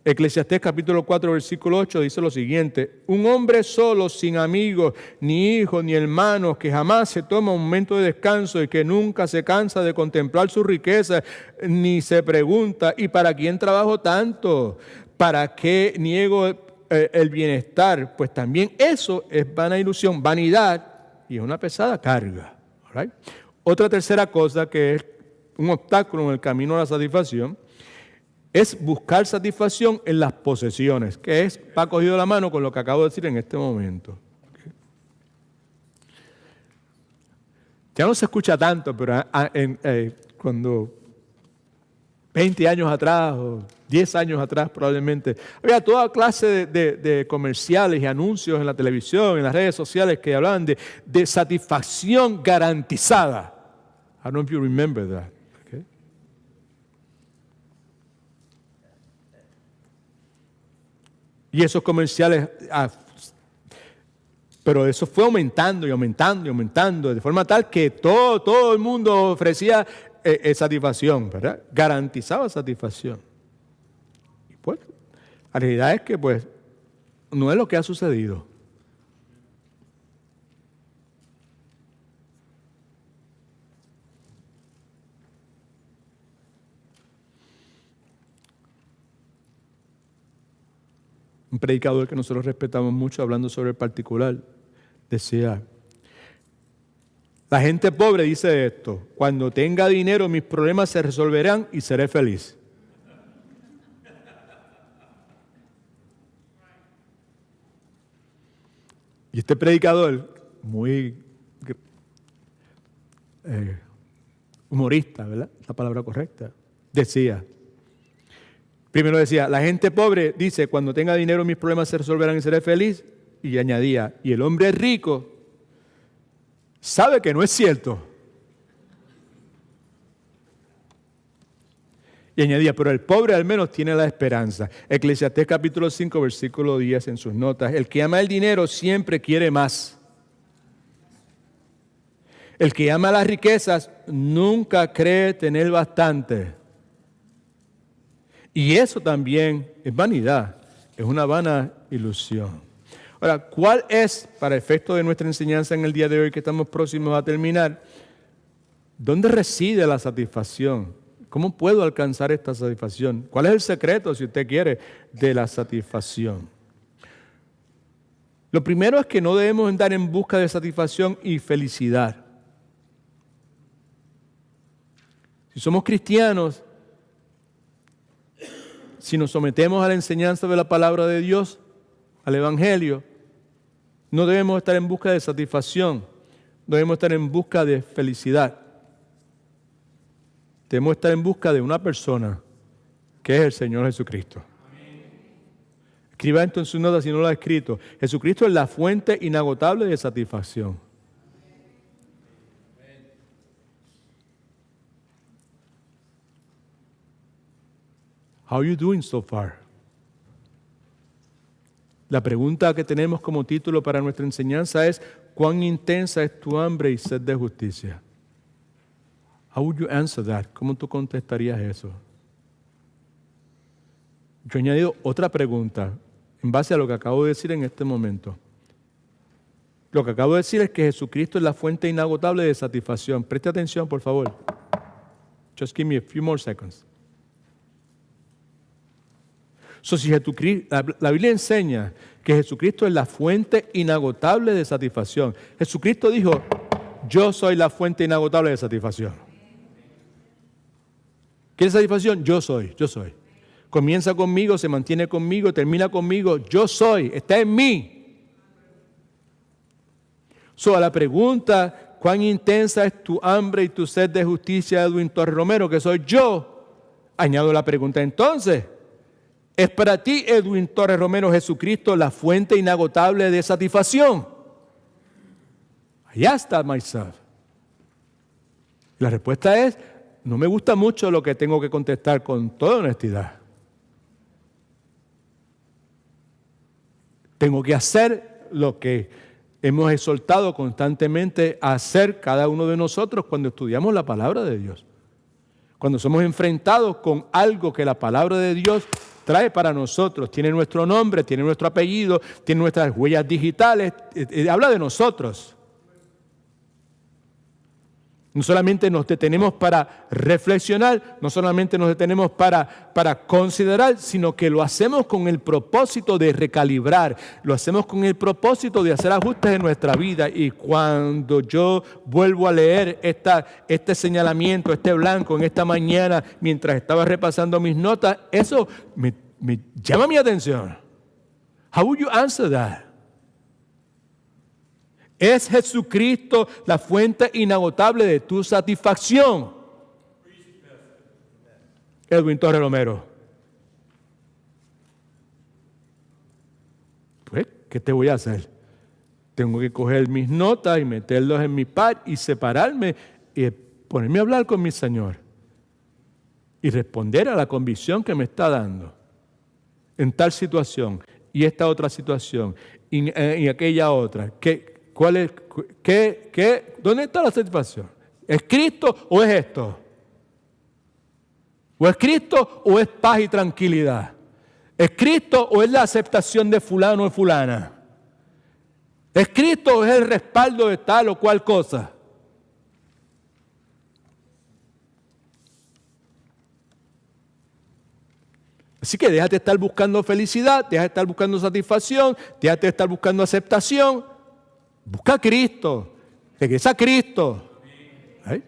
Eclesiastés capítulo 4, versículo 8 dice lo siguiente: un hombre solo, sin amigos, ni hijos, ni hermanos, que jamás se toma un momento de descanso y que nunca se cansa de contemplar su riqueza, ni se pregunta, ¿y para quién trabajo tanto? ¿Para qué niego el bienestar? Pues también eso es vana ilusión, vanidad, y es una pesada carga. ¿Right? Otra tercera cosa que es un obstáculo en el camino a la satisfacción es buscar satisfacción en las posesiones, que va cogido de la mano con lo que acabo de decir en este momento. Ya no se escucha tanto, pero cuando 20 años atrás o 10 años atrás probablemente, había toda clase de comerciales y anuncios en la televisión, en las redes sociales que hablaban de satisfacción garantizada. I don't know if you remember that. Y esos comerciales, pero eso fue aumentando y aumentando y aumentando, de forma tal que todo el mundo ofrecía satisfacción, ¿verdad? Garantizaba satisfacción. Y pues, la realidad es que pues no es lo que ha sucedido. Un predicador que nosotros respetamos mucho, hablando sobre el particular, decía: la gente pobre dice esto: cuando tenga dinero mis problemas se resolverán y seré feliz. Y este predicador, muy humorista, ¿verdad? La palabra correcta, primero decía, la gente pobre dice, cuando tenga dinero mis problemas se resolverán y seré feliz. Y añadía, y el hombre rico sabe que no es cierto. Y añadía, pero el pobre al menos tiene la esperanza. Eclesiastés capítulo 5, versículo 10 en sus notas. El que ama el dinero siempre quiere más. El que ama las riquezas nunca cree tener bastante. Y eso también es vanidad, es una vana ilusión. Ahora, ¿cuál es, para efecto de nuestra enseñanza en el día de hoy que estamos próximos a terminar, dónde reside la satisfacción? ¿Cómo puedo alcanzar esta satisfacción? ¿Cuál es el secreto, si usted quiere, de la satisfacción? Lo primero es que no debemos andar en busca de satisfacción y felicidad. Si somos cristianos, si nos sometemos a la enseñanza de la palabra de Dios, al Evangelio, no debemos estar en busca de satisfacción, debemos estar en busca de felicidad. Debemos estar en busca de una persona, que es el Señor Jesucristo. Amén. Escriba esto en sus notas si no lo ha escrito. Jesucristo es la fuente inagotable de satisfacción. How are you doing so far? La pregunta que tenemos como título para nuestra enseñanza es: ¿cuán intensa es tu hambre y sed de justicia? How would you answer that? ¿Cómo tú contestarías eso? Yo he añadido otra pregunta en base a lo que acabo de decir en este momento. Lo que acabo de decir es que Jesucristo es la fuente inagotable de satisfacción. Preste atención, por favor. Just give me a few more seconds. So, si Jesucristo, la Biblia enseña que Jesucristo es la fuente inagotable de satisfacción. Jesucristo dijo, yo soy la fuente inagotable de satisfacción. ¿Quieres satisfacción? Yo soy. Comienza conmigo, se mantiene conmigo, termina conmigo. Yo soy, está en mí. A la pregunta, ¿cuán intensa es tu hambre y tu sed de justicia, Edwin Torres Romero, que soy yo? Añado la pregunta entonces, ¿es para ti, Edwin Torres Romero, Jesucristo la fuente inagotable de satisfacción? Allá está myself. La respuesta es, no me gusta mucho lo que tengo que contestar con toda honestidad. Tengo que hacer lo que hemos exhortado constantemente a hacer cada uno de nosotros cuando estudiamos la palabra de Dios. Cuando somos enfrentados con algo que la palabra de Dios trae para nosotros, tiene nuestro nombre, tiene nuestro apellido, tiene nuestras huellas digitales, habla de nosotros. No solamente nos detenemos para reflexionar, no solamente nos detenemos para considerar, sino que lo hacemos con el propósito de recalibrar, lo hacemos con el propósito de hacer ajustes en nuestra vida. Y cuando yo vuelvo a leer este señalamiento, este blanco en esta mañana, mientras estaba repasando mis notas, eso me llama mi atención. How would you answer that? ¿Es Jesucristo la fuente inagotable de tu satisfacción? Edwin Torres Romero. Pues, ¿qué te voy a hacer? Tengo que coger mis notas y meterlos en mi pad y separarme y ponerme a hablar con mi Señor y responder a la convicción que me está dando en tal situación y esta otra situación y aquella otra. ¿Cuál es? ¿Dónde está la satisfacción? ¿Es Cristo o es esto? ¿O es Cristo o es paz y tranquilidad? ¿Es Cristo o es la aceptación de fulano o fulana? ¿Es Cristo o es el respaldo de tal o cual cosa? Así que déjate estar buscando felicidad, déjate estar buscando satisfacción, déjate estar buscando aceptación. Busca a Cristo, regresa a Cristo. ¿Eh?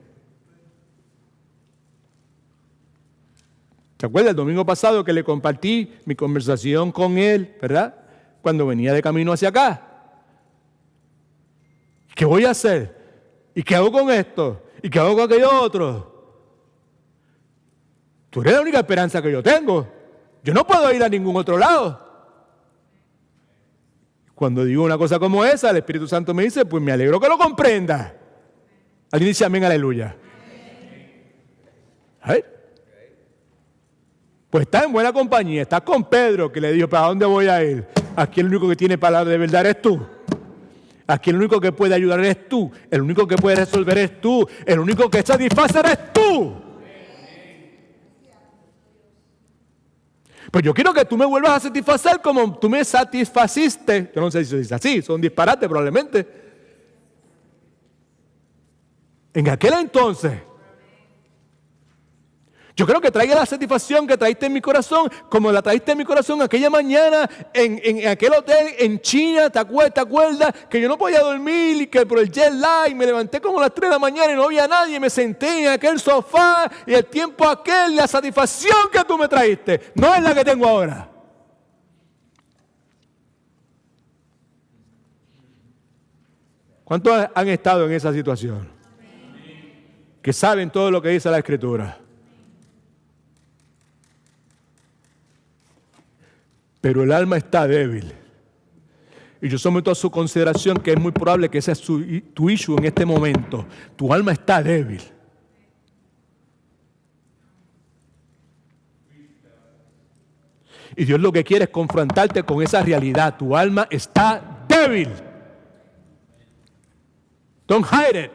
¿Te acuerdas el domingo pasado que le compartí mi conversación con él, verdad? Cuando venía de camino hacia acá. ¿Qué voy a hacer? ¿Y qué hago con esto? ¿Y qué hago con aquello otro? Tú eres la única esperanza que yo tengo. Yo no puedo ir a ningún otro lado. Cuando digo una cosa como esa, el Espíritu Santo me dice, pues me alegro que lo comprenda. Alguien dice amén, aleluya. ¿Eh? Pues está en buena compañía, estás con Pedro, que le dijo, ¿para dónde voy a ir? Aquí el único que tiene palabra de verdad eres tú. Aquí el único que puede ayudar eres tú. El único que puede resolver eres tú. El único que satisface eres tú. Pues yo quiero que tú me vuelvas a satisfacer como tú me satisfaciste. Yo no sé si se dice así, son disparates probablemente. En aquel entonces, yo creo que traiga la satisfacción que traíste en mi corazón, como la traíste en mi corazón aquella mañana en aquel hotel en China. ¿Te acuerdas? Que yo no podía dormir y que por el jet lag me levanté como a las 3 de la mañana y no había nadie. Me senté en aquel sofá y el tiempo aquel, la satisfacción que tú me traíste, no es la que tengo ahora. ¿Cuántos han estado en esa situación? Que saben todo lo que dice la Escritura. Pero el alma está débil. Y yo someto a su consideración que es muy probable que ese sea tu issue en este momento. Tu alma está débil. Y Dios lo que quiere es confrontarte con esa realidad. Tu alma está débil. Don't hide it.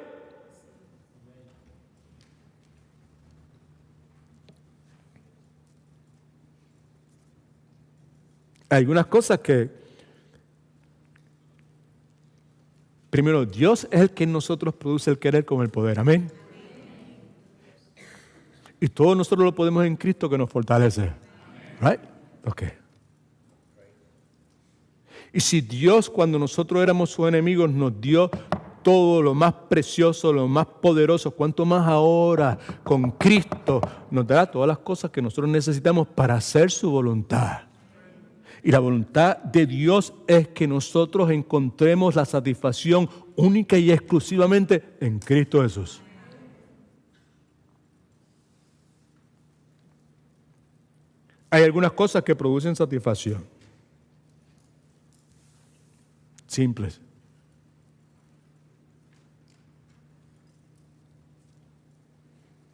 Hay algunas cosas que, primero, Dios es el que en nosotros produce el querer con el poder. Amén. Y todos nosotros lo podemos en Cristo que nos fortalece. Right? Ok. Y si Dios, cuando nosotros éramos sus enemigos, nos dio todo lo más precioso, lo más poderoso, cuanto más ahora con Cristo nos dará todas las cosas que nosotros necesitamos para hacer su voluntad. Y la voluntad de Dios es que nosotros encontremos la satisfacción única y exclusivamente en Cristo Jesús. Hay algunas cosas que producen satisfacción. Simples.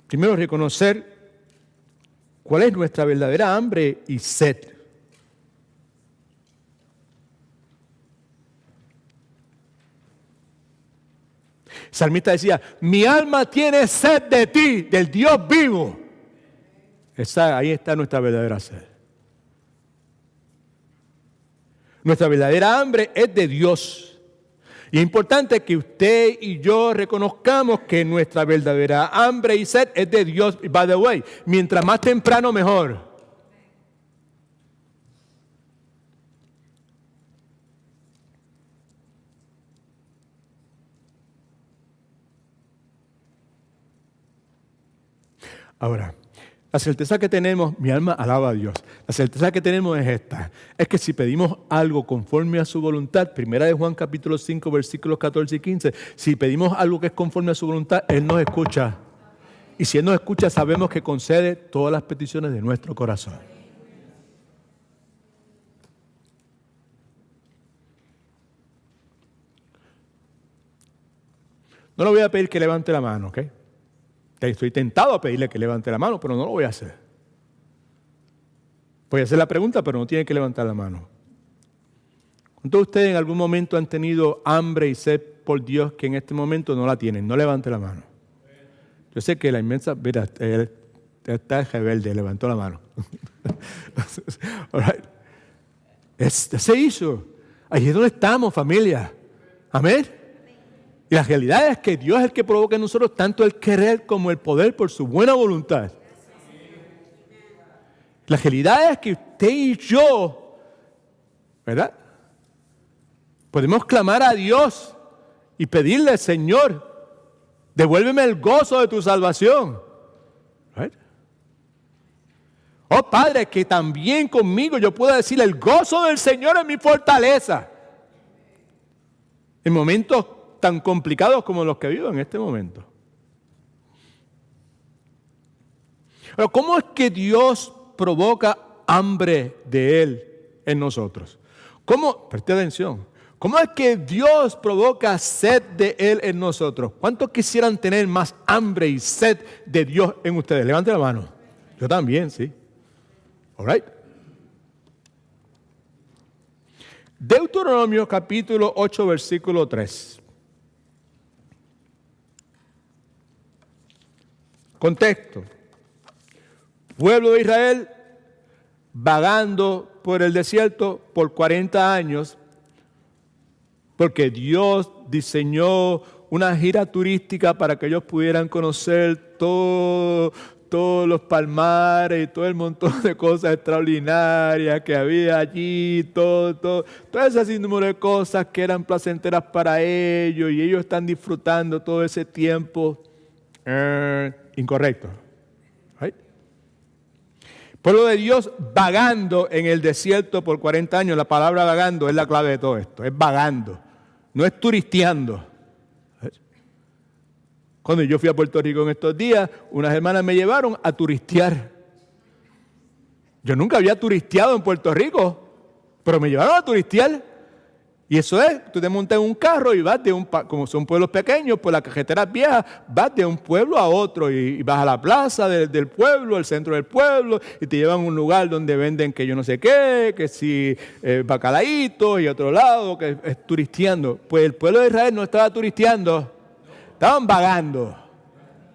Primero, reconocer cuál es nuestra verdadera hambre y sed. El salmista decía, mi alma tiene sed de ti, del Dios vivo. Ahí está nuestra verdadera sed. Nuestra verdadera hambre es de Dios. Y es importante que usted y yo reconozcamos que nuestra verdadera hambre y sed es de Dios. By the way, mientras más temprano mejor. Ahora, la certeza que tenemos, mi alma alaba a Dios, la certeza que tenemos es esta, es que si pedimos algo conforme a su voluntad, primera de Juan capítulo 5, versículos 14 y 15, si pedimos algo que es conforme a su voluntad, Él nos escucha. Y si Él nos escucha, sabemos que concede todas las peticiones de nuestro corazón. No le voy a pedir que levante la mano, ¿ok? Estoy tentado a pedirle que levante la mano, pero no lo voy a hacer. Voy a hacer la pregunta, pero no tiene que levantar la mano. ¿Cuántos de ustedes en algún momento han tenido hambre y sed por Dios que en este momento no la tienen? No levante la mano. Yo sé que la inmensa... Mira, él está rebelde, levantó la mano. All right. Se hizo. Ahí es donde estamos, familia. Amén. Y la realidad es que Dios es el que provoca en nosotros tanto el querer como el poder por su buena voluntad. La realidad es que usted y yo, ¿verdad? Podemos clamar a Dios y pedirle, Señor, devuélveme el gozo de tu salvación. Right? Oh Padre, que también conmigo yo pueda decir, el gozo del Señor es mi fortaleza. En momentos tan complicados como los que vivo en este momento. Pero ¿cómo es que Dios provoca hambre de Él en nosotros? ¿Cómo? Preste atención. ¿Cómo es que Dios provoca sed de Él en nosotros? ¿Cuántos quisieran tener más hambre y sed de Dios en ustedes? Levante la mano. Yo también, sí. All right. Deuteronomio capítulo 8, versículo 3. Contexto. Pueblo de Israel vagando por el desierto por 40 años porque Dios diseñó una gira turística para que ellos pudieran conocer todos los palmares y todo el montón de cosas extraordinarias que había allí, todo ese sinnúmero de cosas que eran placenteras para ellos y ellos están disfrutando todo ese tiempo. Incorrecto. Right? Pueblo de Dios vagando en el desierto por 40 años. La palabra vagando es la clave de todo esto. Es vagando. No es turisteando. Right? Cuando yo fui a Puerto Rico en estos días, unas hermanas me llevaron a turistear. Yo nunca había turisteado en Puerto Rico, pero me llevaron a turistear. Y eso es, tú te montas en un carro y vas como son pueblos pequeños, por las carreteras viejas, vas de un pueblo a otro y vas a la plaza del pueblo, al centro del pueblo, y te llevan a un lugar donde venden que yo no sé qué, que si bacalaíto y otro lado, que es turisteando. Pues el pueblo de Israel no estaba turisteando, estaban vagando.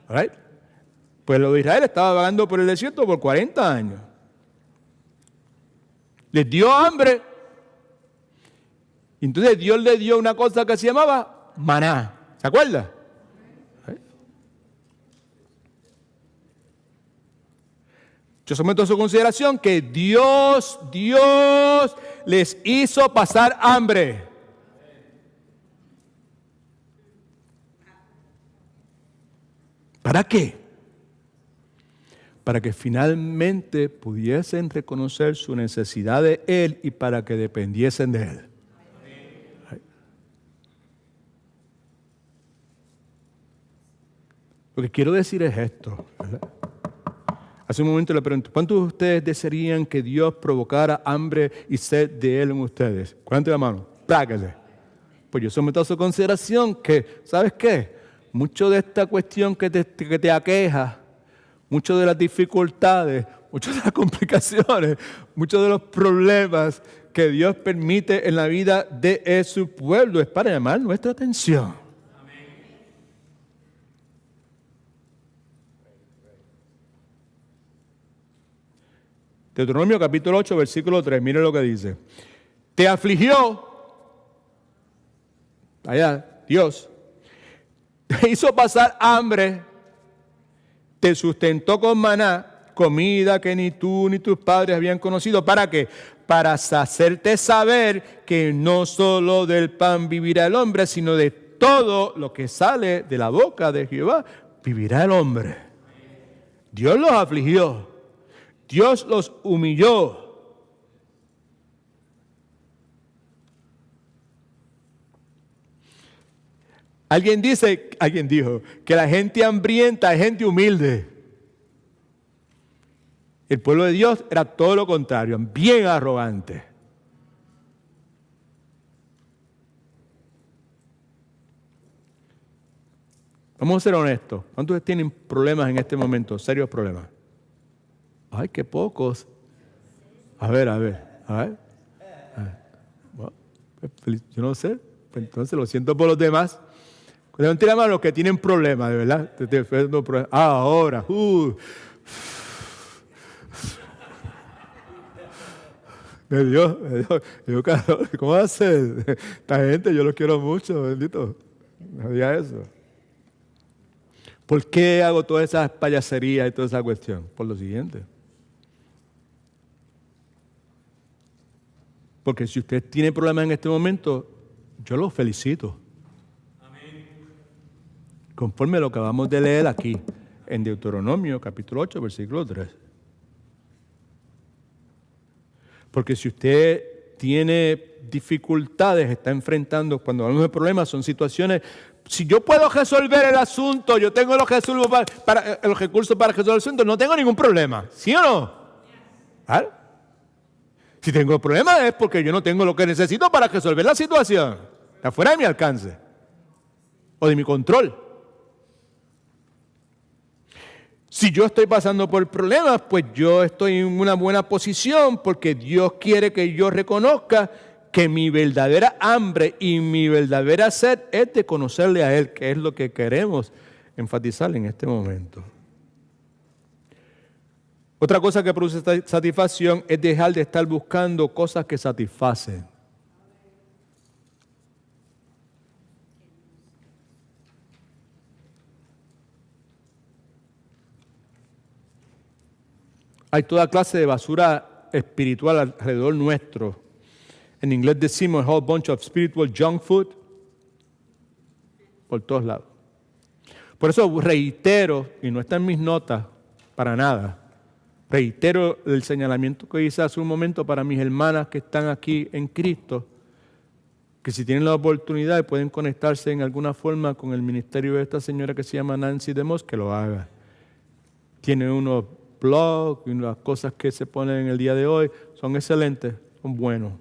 ¿Right? Pues el pueblo de Israel estaba vagando por el desierto por 40 años. Les dio hambre. Entonces Dios le dio una cosa que se llamaba maná. ¿Se acuerda? Yo someto a su consideración que Dios les hizo pasar hambre. ¿Para qué? Para que finalmente pudiesen reconocer su necesidad de Él y para que dependiesen de Él. Lo que quiero decir es esto, ¿verdad? Hace un momento le pregunto, ¿cuántos de ustedes desearían que Dios provocara hambre y sed de Él en ustedes? Cuánto la mano, pláquese. Pues yo someto a su consideración que, ¿sabes qué? Mucho de esta cuestión que te aqueja, muchas de las dificultades, muchas de las complicaciones, muchos de los problemas que Dios permite en la vida de su pueblo es para llamar nuestra atención. Deuteronomio capítulo 8, versículo 3, mire lo que dice. Te afligió, allá, Dios, te hizo pasar hambre, te sustentó con maná, comida que ni tú ni tus padres habían conocido. ¿Para qué? Para hacerte saber que no solo del pan vivirá el hombre, sino de todo lo que sale de la boca de Jehová, vivirá el hombre. Dios los afligió. Dios los humilló. Alguien dijo que la gente hambrienta es gente humilde. El pueblo de Dios era todo lo contrario, bien arrogante. Vamos a ser honestos. ¿Cuántos tienen problemas en este momento? Serios problemas. Ay, qué pocos. A ver. Bueno, yo no sé. Entonces lo siento por los demás. Levanten la mano los que tienen problemas, de verdad. Ahora. Me dio calor. ¿Cómo hace? Esta gente, yo los quiero mucho, bendito. No diga eso. ¿Por qué hago todas esas payaserías y toda esa cuestión? Por lo siguiente. Porque si usted tiene problemas en este momento, yo lo felicito. Amén. Conforme a lo que acabamos de leer aquí, en Deuteronomio, capítulo 8, versículo 3. Porque si usted tiene dificultades, está enfrentando, cuando hablamos de problemas, son situaciones. Si yo puedo resolver el asunto, yo tengo los recursos para resolver el asunto, no tengo ningún problema. ¿Sí o no? ¿Vale? Si tengo problemas es porque yo no tengo lo que necesito para resolver la situación. Está fuera de mi alcance o de mi control. Si yo estoy pasando por problemas, pues yo estoy en una buena posición porque Dios quiere que yo reconozca que mi verdadera hambre y mi verdadera sed es de conocerle a Él, que es lo que queremos enfatizar en este momento. Otra cosa que produce satisfacción es dejar de estar buscando cosas que satisfacen. Hay toda clase de basura espiritual alrededor nuestro. En inglés decimos a whole bunch of spiritual junk food por todos lados. Por eso reitero, y no está en mis notas para nada, reitero el señalamiento que hice hace un momento para mis hermanas que están aquí en Cristo, que si tienen la oportunidad y pueden conectarse en alguna forma con el ministerio de esta señora que se llama Nancy DeMoss, que lo haga. Tiene unos blogs y las cosas que se ponen en el día de hoy son excelentes, son buenos.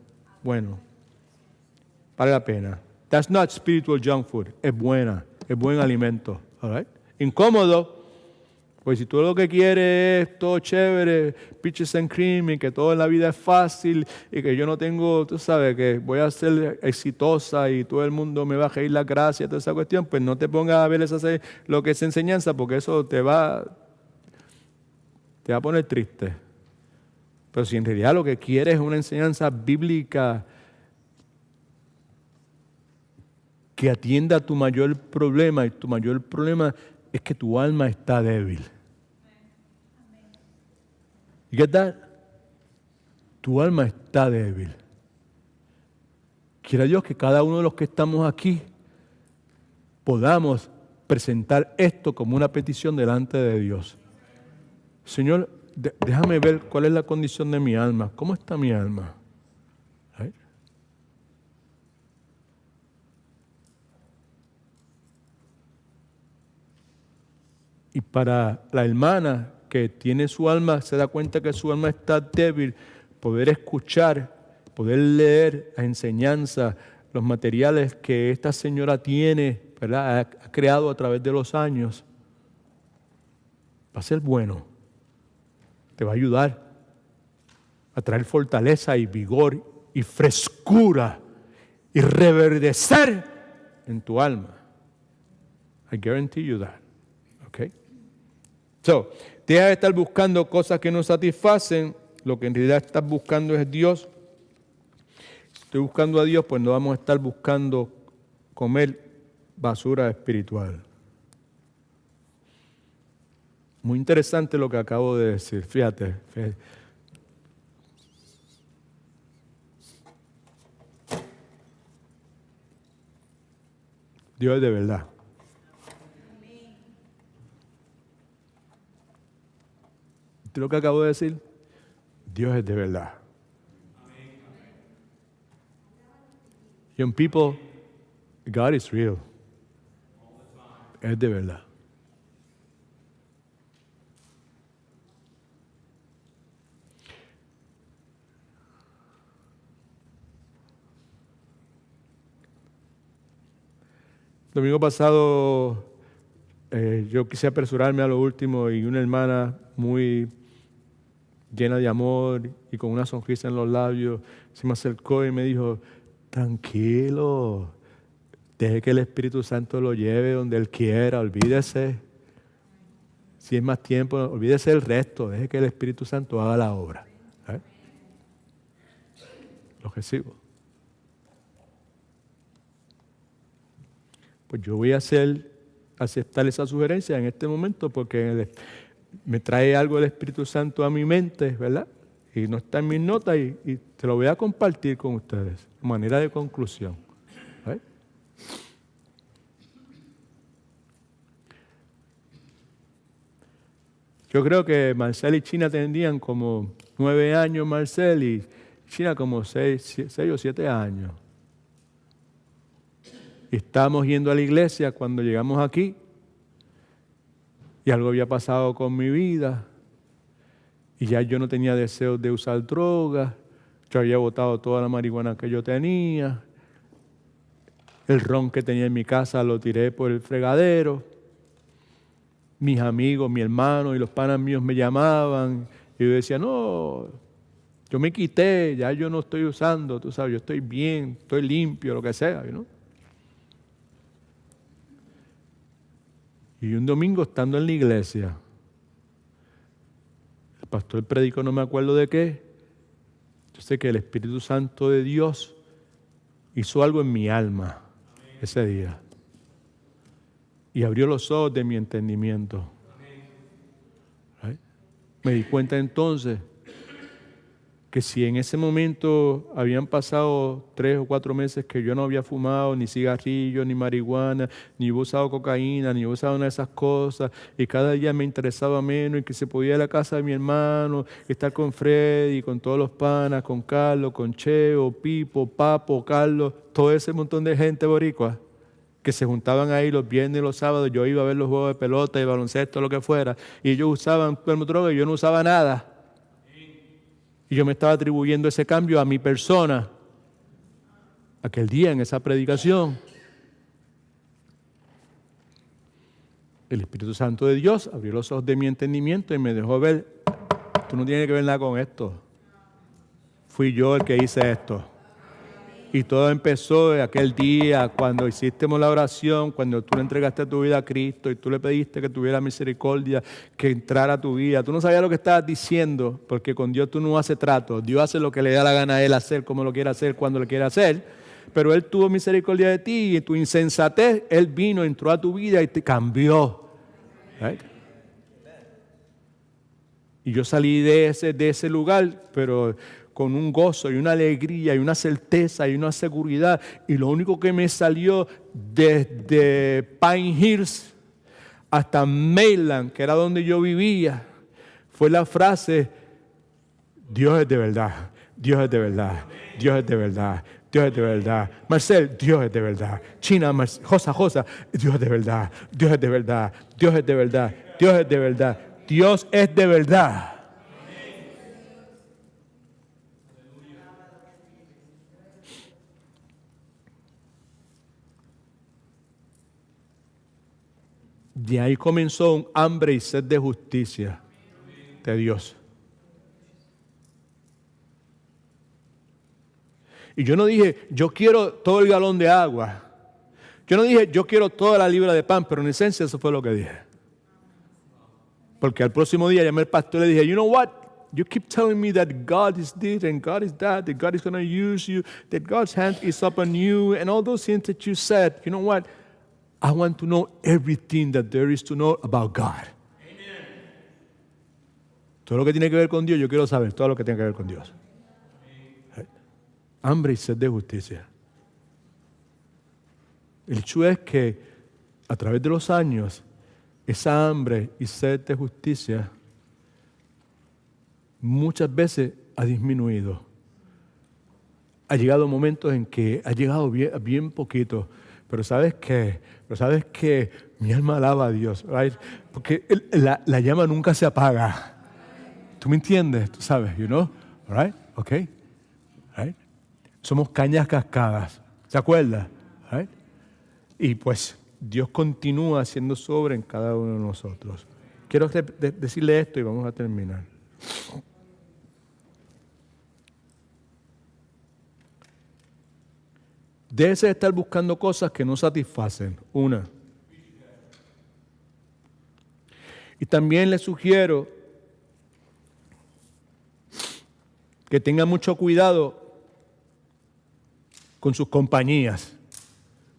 Vale la pena. That's not spiritual junk food. Es buena, es buen alimento. All right? Incómodo, pues si tú lo que quieres es todo chévere, peaches and cream, y que todo en la vida es fácil, y que yo no tengo, tú sabes, que voy a ser exitosa y todo el mundo me va a reír la gracia, toda esa cuestión, pues no te pongas a ver lo que es enseñanza, porque eso te va a poner triste. Pero si en realidad lo que quieres es una enseñanza bíblica que atienda a tu mayor problema, y tu mayor problema es que tu alma está débil. You get that? Tu alma está débil. Quiera Dios que cada uno de los que estamos aquí podamos presentar esto como una petición delante de Dios. Señor, déjame ver cuál es la condición de mi alma. ¿Cómo está mi alma? ¿Eh? Y para la hermana que tiene su alma, se da cuenta que su alma está débil, poder escuchar, poder leer la enseñanza, los materiales que esta señora tiene, ¿verdad? Ha creado a través de los años, va a ser bueno. Te va a ayudar a traer fortaleza y vigor y frescura y reverdecer en tu alma. I guarantee you that. Okay? So, deja de estar buscando cosas que no satisfacen. Lo que en realidad estás buscando es Dios. Si estoy buscando a Dios, pues no vamos a estar buscando comer basura espiritual. Muy interesante lo que acabo de decir. Fíjate. Dios es de verdad. ¿Viste lo que acabo de decir? Dios es de verdad. Young people, God is real. Es de verdad. El domingo pasado yo quise apresurarme a lo último y una hermana muy llena de amor y con una sonrisa en los labios se me acercó y me dijo, tranquilo, deje que el Espíritu Santo lo lleve donde Él quiera, olvídese. Si es más tiempo, olvídese el resto, deje que el Espíritu Santo haga la obra. Lo recibo. Pues yo voy a aceptar esa sugerencia en este momento porque me trae algo del Espíritu Santo a mi mente, ¿verdad? Y no está en mis notas y te lo voy a compartir con ustedes, de manera de conclusión. ¿Right? Yo creo que Marcel y China tendrían como 9 años, Marcel, y China como 6 o 7 años. Y estábamos yendo a la iglesia cuando llegamos aquí y algo había pasado con mi vida y ya yo no tenía deseos de usar drogas, yo había botado toda la marihuana que yo tenía, el ron que tenía en mi casa lo tiré por el fregadero, mis amigos, mi hermano y los panas míos me llamaban y yo decía, no, yo me quité, ya yo no estoy usando, tú sabes, yo estoy bien, estoy limpio, lo que sea, ¿no? Y un domingo estando en la iglesia, el pastor predicó, no me acuerdo de qué, yo sé que el Espíritu Santo de Dios hizo algo en mi alma ese día y abrió los ojos de mi entendimiento. ¿Right? Me di cuenta entonces que si en ese momento habían pasado 3 o 4 meses que yo no había fumado ni cigarrillos, ni marihuana, ni había usado cocaína, ni había usado una de esas cosas, y cada día me interesaba menos y que se podía ir a la casa de mi hermano, estar con Freddy, con todos los panas, con Carlos, con Cheo, Pipo, Papo, Carlos, todo ese montón de gente boricua que se juntaban ahí los viernes y los sábados, yo iba a ver los juegos de pelota y baloncesto, lo que fuera, y ellos usaban droga y yo no usaba nada. Y yo me estaba atribuyendo ese cambio a mi persona. Aquel día en esa predicación, el Espíritu Santo de Dios abrió los ojos de mi entendimiento y me dejó ver, tú no tienes que ver nada con esto. Fui yo el que hice esto. Y todo empezó aquel día cuando hicimos la oración, cuando tú le entregaste tu vida a Cristo y tú le pediste que tuviera misericordia, que entrara a tu vida. Tú no sabías lo que estabas diciendo, porque con Dios tú no haces trato. Dios hace lo que le da la gana a Él hacer, como lo quiere hacer, cuando lo quiere hacer. Pero Él tuvo misericordia de ti y en tu insensatez Él vino, entró a tu vida y te cambió. ¿Right? Y yo salí de ese lugar, pero con un gozo y una alegría y una certeza y una seguridad. Y lo único que me salió desde Pine Hills hasta Mainland, que era donde yo vivía, fue la frase: Dios es de verdad, Dios es de verdad, Dios es de verdad, Dios es de verdad. Marcel, Dios es de verdad. China, Josa, Dios es de verdad, Dios es de verdad, Dios es de verdad, Dios es de verdad, Dios es de verdad. De ahí comenzó un hambre y sed de justicia de Dios. Y yo no dije, yo quiero todo el galón de agua. Yo no dije, yo quiero toda la libra de pan, pero en esencia eso fue lo que dije. Porque al próximo día llamé al pastor y le dije, you know what? You keep telling me that God is this and God is that God is going to use you, that God's hand is upon you, and all those things that you said. You know what? I want to know everything that there is to know about God. Amen. Todo lo que tiene que ver con Dios, yo quiero saber todo lo que tiene que ver con Dios. Hambre y sed de justicia. El hecho es que a través de los años, esa hambre y sed de justicia muchas veces ha disminuido. Ha llegado momentos en que ha llegado bien poquito. Pero ¿sabes qué? Mi alma alaba a Dios, right? Porque la llama nunca se apaga. ¿Tú me entiendes? Tú sabes, you know? Right? Okay. Right? Somos cañas cascadas. ¿Se acuerda? Right? Y pues Dios continúa haciendo su obra en cada uno de nosotros. Quiero decirle esto y vamos a terminar. Déjese de estar buscando cosas que no satisfacen. Una. Y también le sugiero que tenga mucho cuidado con sus compañías,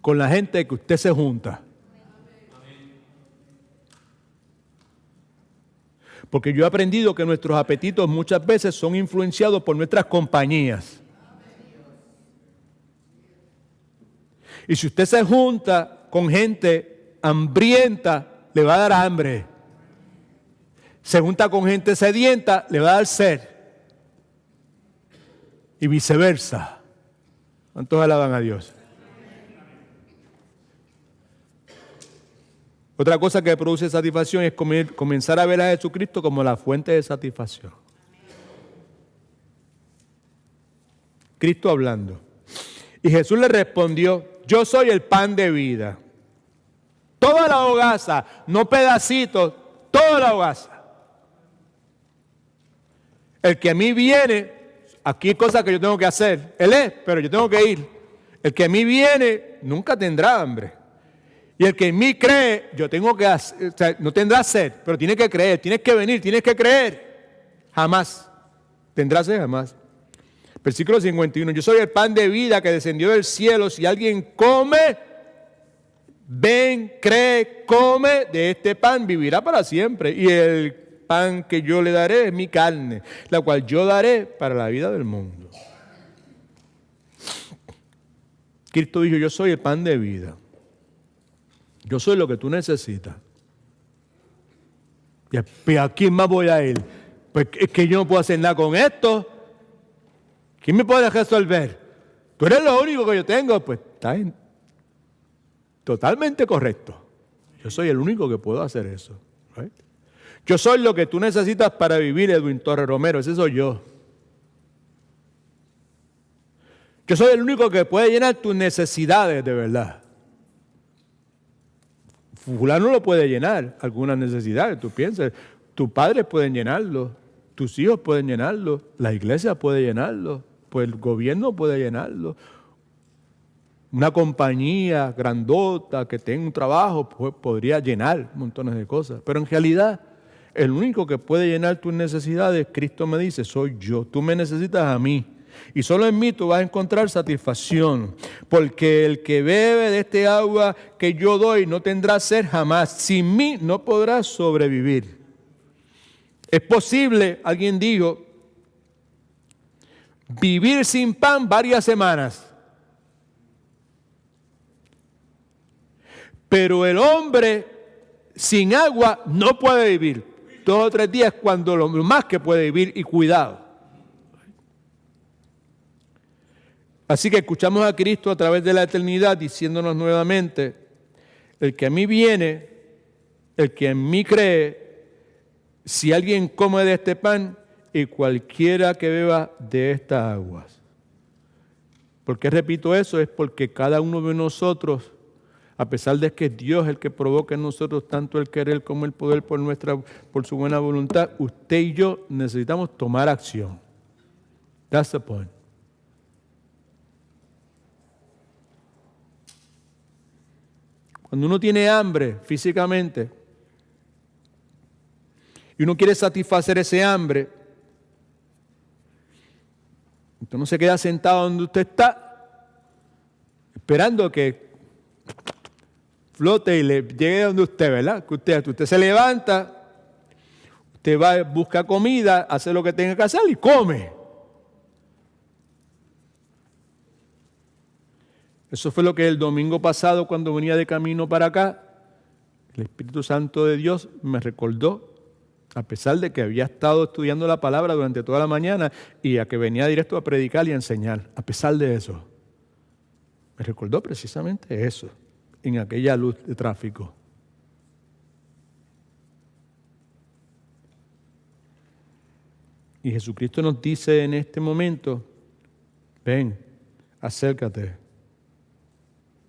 con la gente que usted se junta. Porque yo he aprendido que nuestros apetitos muchas veces son influenciados por nuestras compañías. Y si usted se junta con gente hambrienta, le va a dar hambre. Se junta con gente sedienta, le va a dar sed. Y viceversa. ¿Cuántos alaban a Dios? Otra cosa que produce satisfacción es comenzar a ver a Jesucristo como la fuente de satisfacción. Cristo hablando. Y Jesús le respondió: yo soy el pan de vida. Toda la hogaza, no pedacitos, toda la hogaza. El que a mí viene, aquí hay cosas que yo tengo que hacer. Él es, pero yo tengo que ir. El que a mí viene nunca tendrá hambre. Y el que en mí cree, yo tengo que hacer, o sea, no tendrá sed, pero tiene que creer, tienes que venir, tienes que creer. Jamás. Tendrá sed, jamás. Versículo 51, yo soy el pan de vida que descendió del cielo. Si alguien come, ven, cree, come de este pan, vivirá para siempre. Y el pan que yo le daré es mi carne, la cual yo daré para la vida del mundo. Cristo dijo, yo soy el pan de vida. Yo soy lo que tú necesitas. ¿Y a quién más voy a ir? Pues es que yo no puedo hacer nada con esto. ¿Quién me puede resolver? Tú eres lo único que yo tengo. Pues está totalmente correcto. Yo soy el único que puedo hacer eso. Right? Yo soy lo que tú necesitas para vivir, Edwin Torres Romero. Ese soy yo. Yo soy el único que puede llenar tus necesidades de verdad. Fulano lo puede llenar, algunas necesidades. Tú piensas, tus padres pueden llenarlo, tus hijos pueden llenarlo, la iglesia puede llenarlo, pues el gobierno puede llenarlo. Una compañía grandota que tenga un trabajo pues, podría llenar montones de cosas. Pero en realidad, el único que puede llenar tus necesidades, Cristo me dice, soy yo. Tú me necesitas a mí. Y solo en mí tú vas a encontrar satisfacción. Porque el que bebe de este agua que yo doy no tendrá sed jamás. Sin mí no podrá sobrevivir. Es posible, alguien dijo, vivir sin pan varias semanas. Pero el hombre sin agua no puede vivir. 2 o 3 días cuando lo más que puede vivir, y cuidado. Así que escuchamos a Cristo a través de la eternidad diciéndonos nuevamente: el que a mí viene, el que en mí cree, si alguien come de este pan, y cualquiera que beba de estas aguas. ¿Por qué repito eso? Es porque cada uno de nosotros, a pesar de que es Dios el que provoca en nosotros tanto el querer como el poder por su buena voluntad, usted y yo necesitamos tomar acción. That's the point. Cuando uno tiene hambre físicamente y uno quiere satisfacer ese hambre, usted no se queda sentado donde usted está esperando que flote y le llegue donde usted, ¿verdad? Que usted se levanta, usted va, busca comida, hace lo que tenga que hacer y come. Eso fue lo que el domingo pasado, cuando venía de camino para acá, el Espíritu Santo de Dios me recordó, a pesar de que había estado estudiando la palabra durante toda la mañana y a que venía directo a predicar y a enseñar, a pesar de eso, me recordó precisamente eso, en aquella luz de tráfico. Y Jesucristo nos dice en este momento: ven, acércate,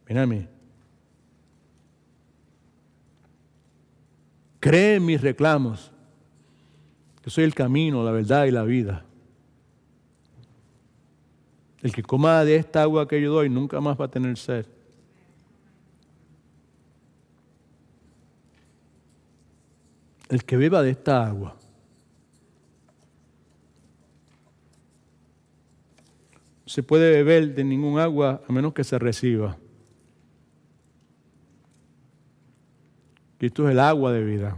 ven a mí. Cree en mis reclamos. Yo soy el camino, la verdad y la vida. El que coma de esta agua que yo doy nunca más va a tener sed. El que beba de esta agua no se puede beber de ningún agua a menos que se reciba. Cristo es el agua de vida.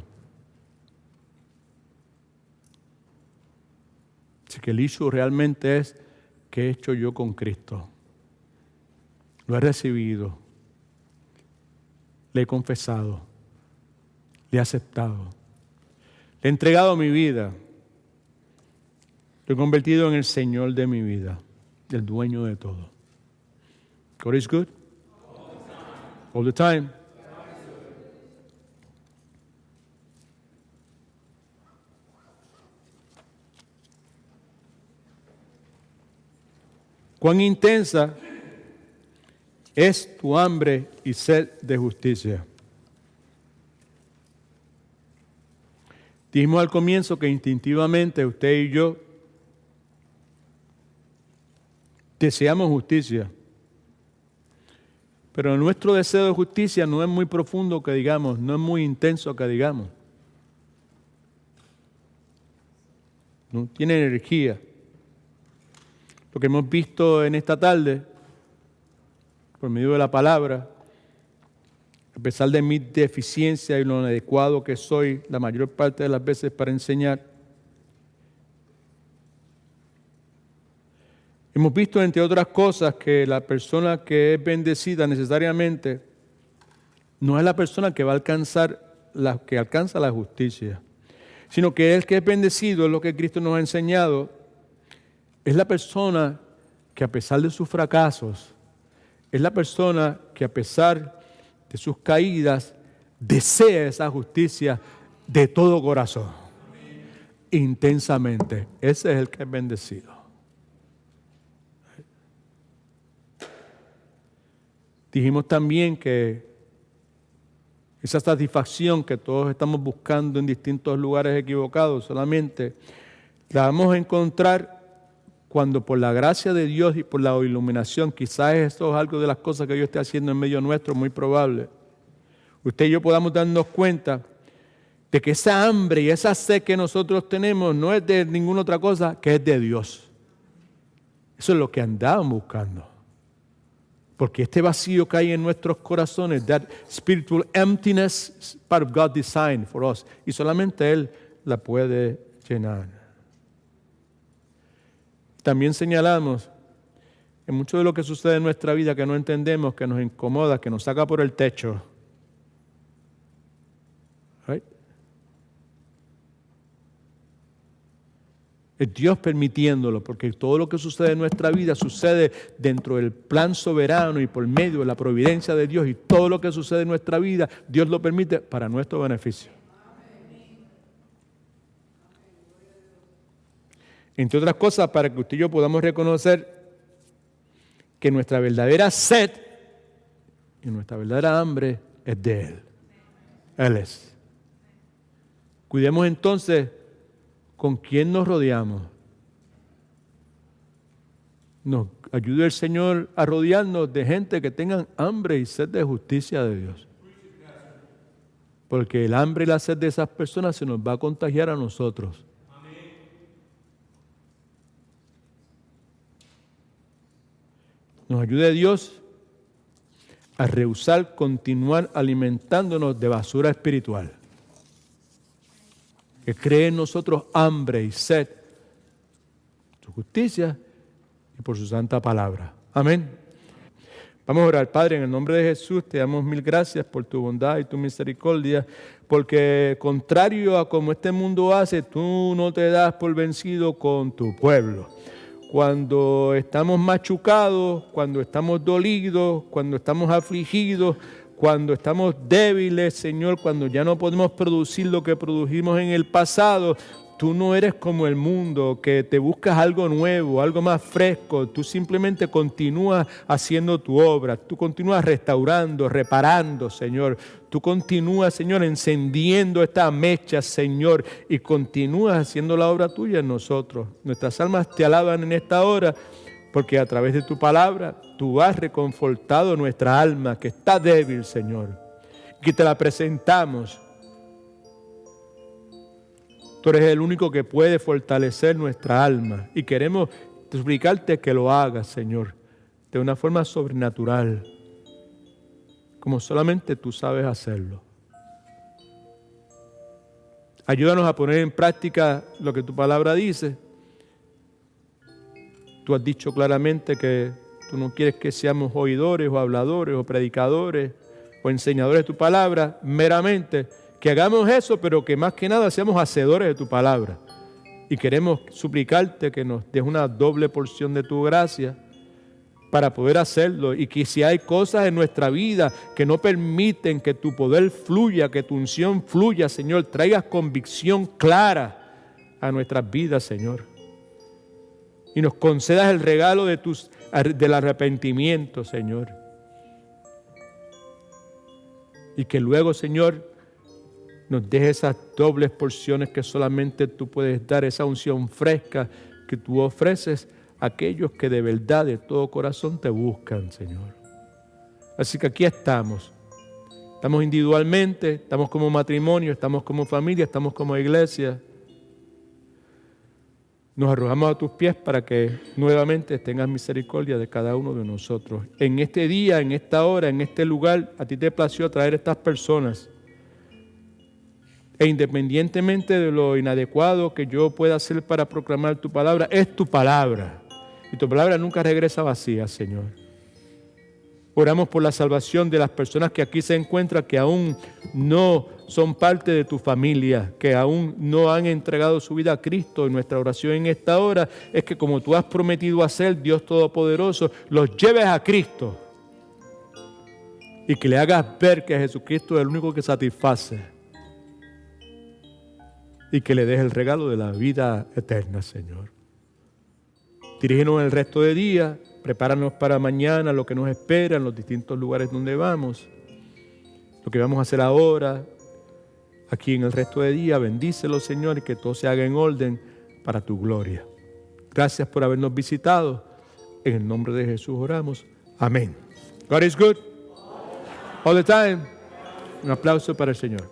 Así que el issue realmente es: ¿qué he hecho yo con Cristo? Lo he recibido, le he confesado, le he aceptado, le he entregado mi vida, lo he convertido en el Señor de mi vida, el dueño de todo. God is good? All the time. ¿Cuán intensa es tu hambre y sed de justicia? Dijimos al comienzo que instintivamente usted y yo deseamos justicia, pero nuestro deseo de justicia no es muy profundo que digamos, no es muy intenso que digamos. No tiene energía. Lo que hemos visto en esta tarde, por medio de la palabra, a pesar de mi deficiencia y lo inadecuado que soy la mayor parte de las veces para enseñar, hemos visto, entre otras cosas, que la persona que es bendecida necesariamente no es la persona que va a alcanzar que alcanza la justicia, sino que el que es bendecido, es lo que Cristo nos ha enseñado, es la persona que a pesar de sus fracasos, es la persona que a pesar de sus caídas, desea esa justicia de todo corazón, intensamente. Ese es el que es bendecido. Dijimos también que esa satisfacción que todos estamos buscando en distintos lugares equivocados, solamente la vamos a encontrar cuando por la gracia de Dios y por la iluminación, quizás eso es algo de las cosas que Dios esté haciendo en medio nuestro, muy probable, usted y yo podamos darnos cuenta de que esa hambre y esa sed que nosotros tenemos no es de ninguna otra cosa que es de Dios. Eso es lo que andaban buscando. Porque este vacío que hay en nuestros corazones, that spiritual emptiness, is part of God's design for us. Y solamente Él la puede llenar. También señalamos que mucho de lo que sucede en nuestra vida que no entendemos, que nos incomoda, que nos saca por el techo, right? Es Dios permitiéndolo, porque todo lo que sucede en nuestra vida sucede dentro del plan soberano y por medio de la providencia de Dios, y todo lo que sucede en nuestra vida, Dios lo permite para nuestro beneficio. Entre otras cosas, para que usted y yo podamos reconocer que nuestra verdadera sed y nuestra verdadera hambre es de Él. Él es. Cuidemos entonces con quién nos rodeamos. Nos ayude el Señor a rodearnos de gente que tengan hambre y sed de justicia de Dios. Porque el hambre y la sed de esas personas se nos va a contagiar a nosotros. Nos ayude Dios a rehusar continuar alimentándonos de basura espiritual. Que cree en nosotros hambre y sed, su justicia y por su santa palabra. Amén. Vamos a orar. Padre, en el nombre de Jesús, te damos mil gracias por tu bondad y tu misericordia, porque contrario a como este mundo hace, tú no te das por vencido con tu pueblo. Cuando estamos machucados, cuando estamos dolidos, cuando estamos afligidos, cuando estamos débiles, Señor, cuando ya no podemos producir lo que produjimos en el pasado, tú no eres como el mundo, que te buscas algo nuevo, algo más fresco. Tú simplemente continúas haciendo tu obra, tú continúas restaurando, reparando, Señor. Tú continúas, Señor, encendiendo esta mecha, Señor, y continúas haciendo la obra tuya en nosotros. Nuestras almas te alaban en esta hora, porque a través de tu palabra tú has reconfortado nuestra alma que está débil, Señor, que te la presentamos. Tú eres el único que puede fortalecer nuestra alma y queremos suplicarte que lo hagas, Señor, de una forma sobrenatural, como solamente tú sabes hacerlo. Ayúdanos a poner en práctica lo que tu palabra dice. Tú has dicho claramente que tú no quieres que seamos oidores o habladores o predicadores o enseñadores de tu palabra meramente, que hagamos eso, pero que más que nada seamos hacedores de tu palabra. Y queremos suplicarte que nos des una doble porción de tu gracia para poder hacerlo, y que si hay cosas en nuestra vida que no permiten que tu poder fluya, que tu unción fluya, Señor, traigas convicción clara a nuestras vidas, Señor. Y nos concedas el regalo del arrepentimiento, Señor. Y que luego, Señor, nos dejes esas dobles porciones que solamente tú puedes dar, esa unción fresca que tú ofreces a aquellos que de verdad, de todo corazón te buscan, Señor. Así que aquí estamos. Estamos individualmente, estamos como matrimonio, estamos como familia, estamos como iglesia. Nos arrojamos a tus pies para que nuevamente tengas misericordia de cada uno de nosotros. En este día, en esta hora, en este lugar, a ti te plació traer estas personas. E independientemente de lo inadecuado que yo pueda hacer para proclamar tu palabra, es tu palabra. Y tu palabra nunca regresa vacía, Señor. Oramos por la salvación de las personas que aquí se encuentran, que aún no son parte de tu familia, que aún no han entregado su vida a Cristo. Y nuestra oración en esta hora es que, como tú has prometido hacer, Dios Todopoderoso, los lleves a Cristo y que le hagas ver que Jesucristo es el único que satisface, y que le des el regalo de la vida eterna, Señor. Dirígenos el resto del día, prepáranos para mañana, lo que nos espera en los distintos lugares donde vamos, lo que vamos a hacer ahora, aquí en el resto del día. Bendícelo, Señor, y que todo se haga en orden para tu gloria. Gracias por habernos visitado. En el nombre de Jesús oramos. Amén. God is good. All the time. Un aplauso para el Señor.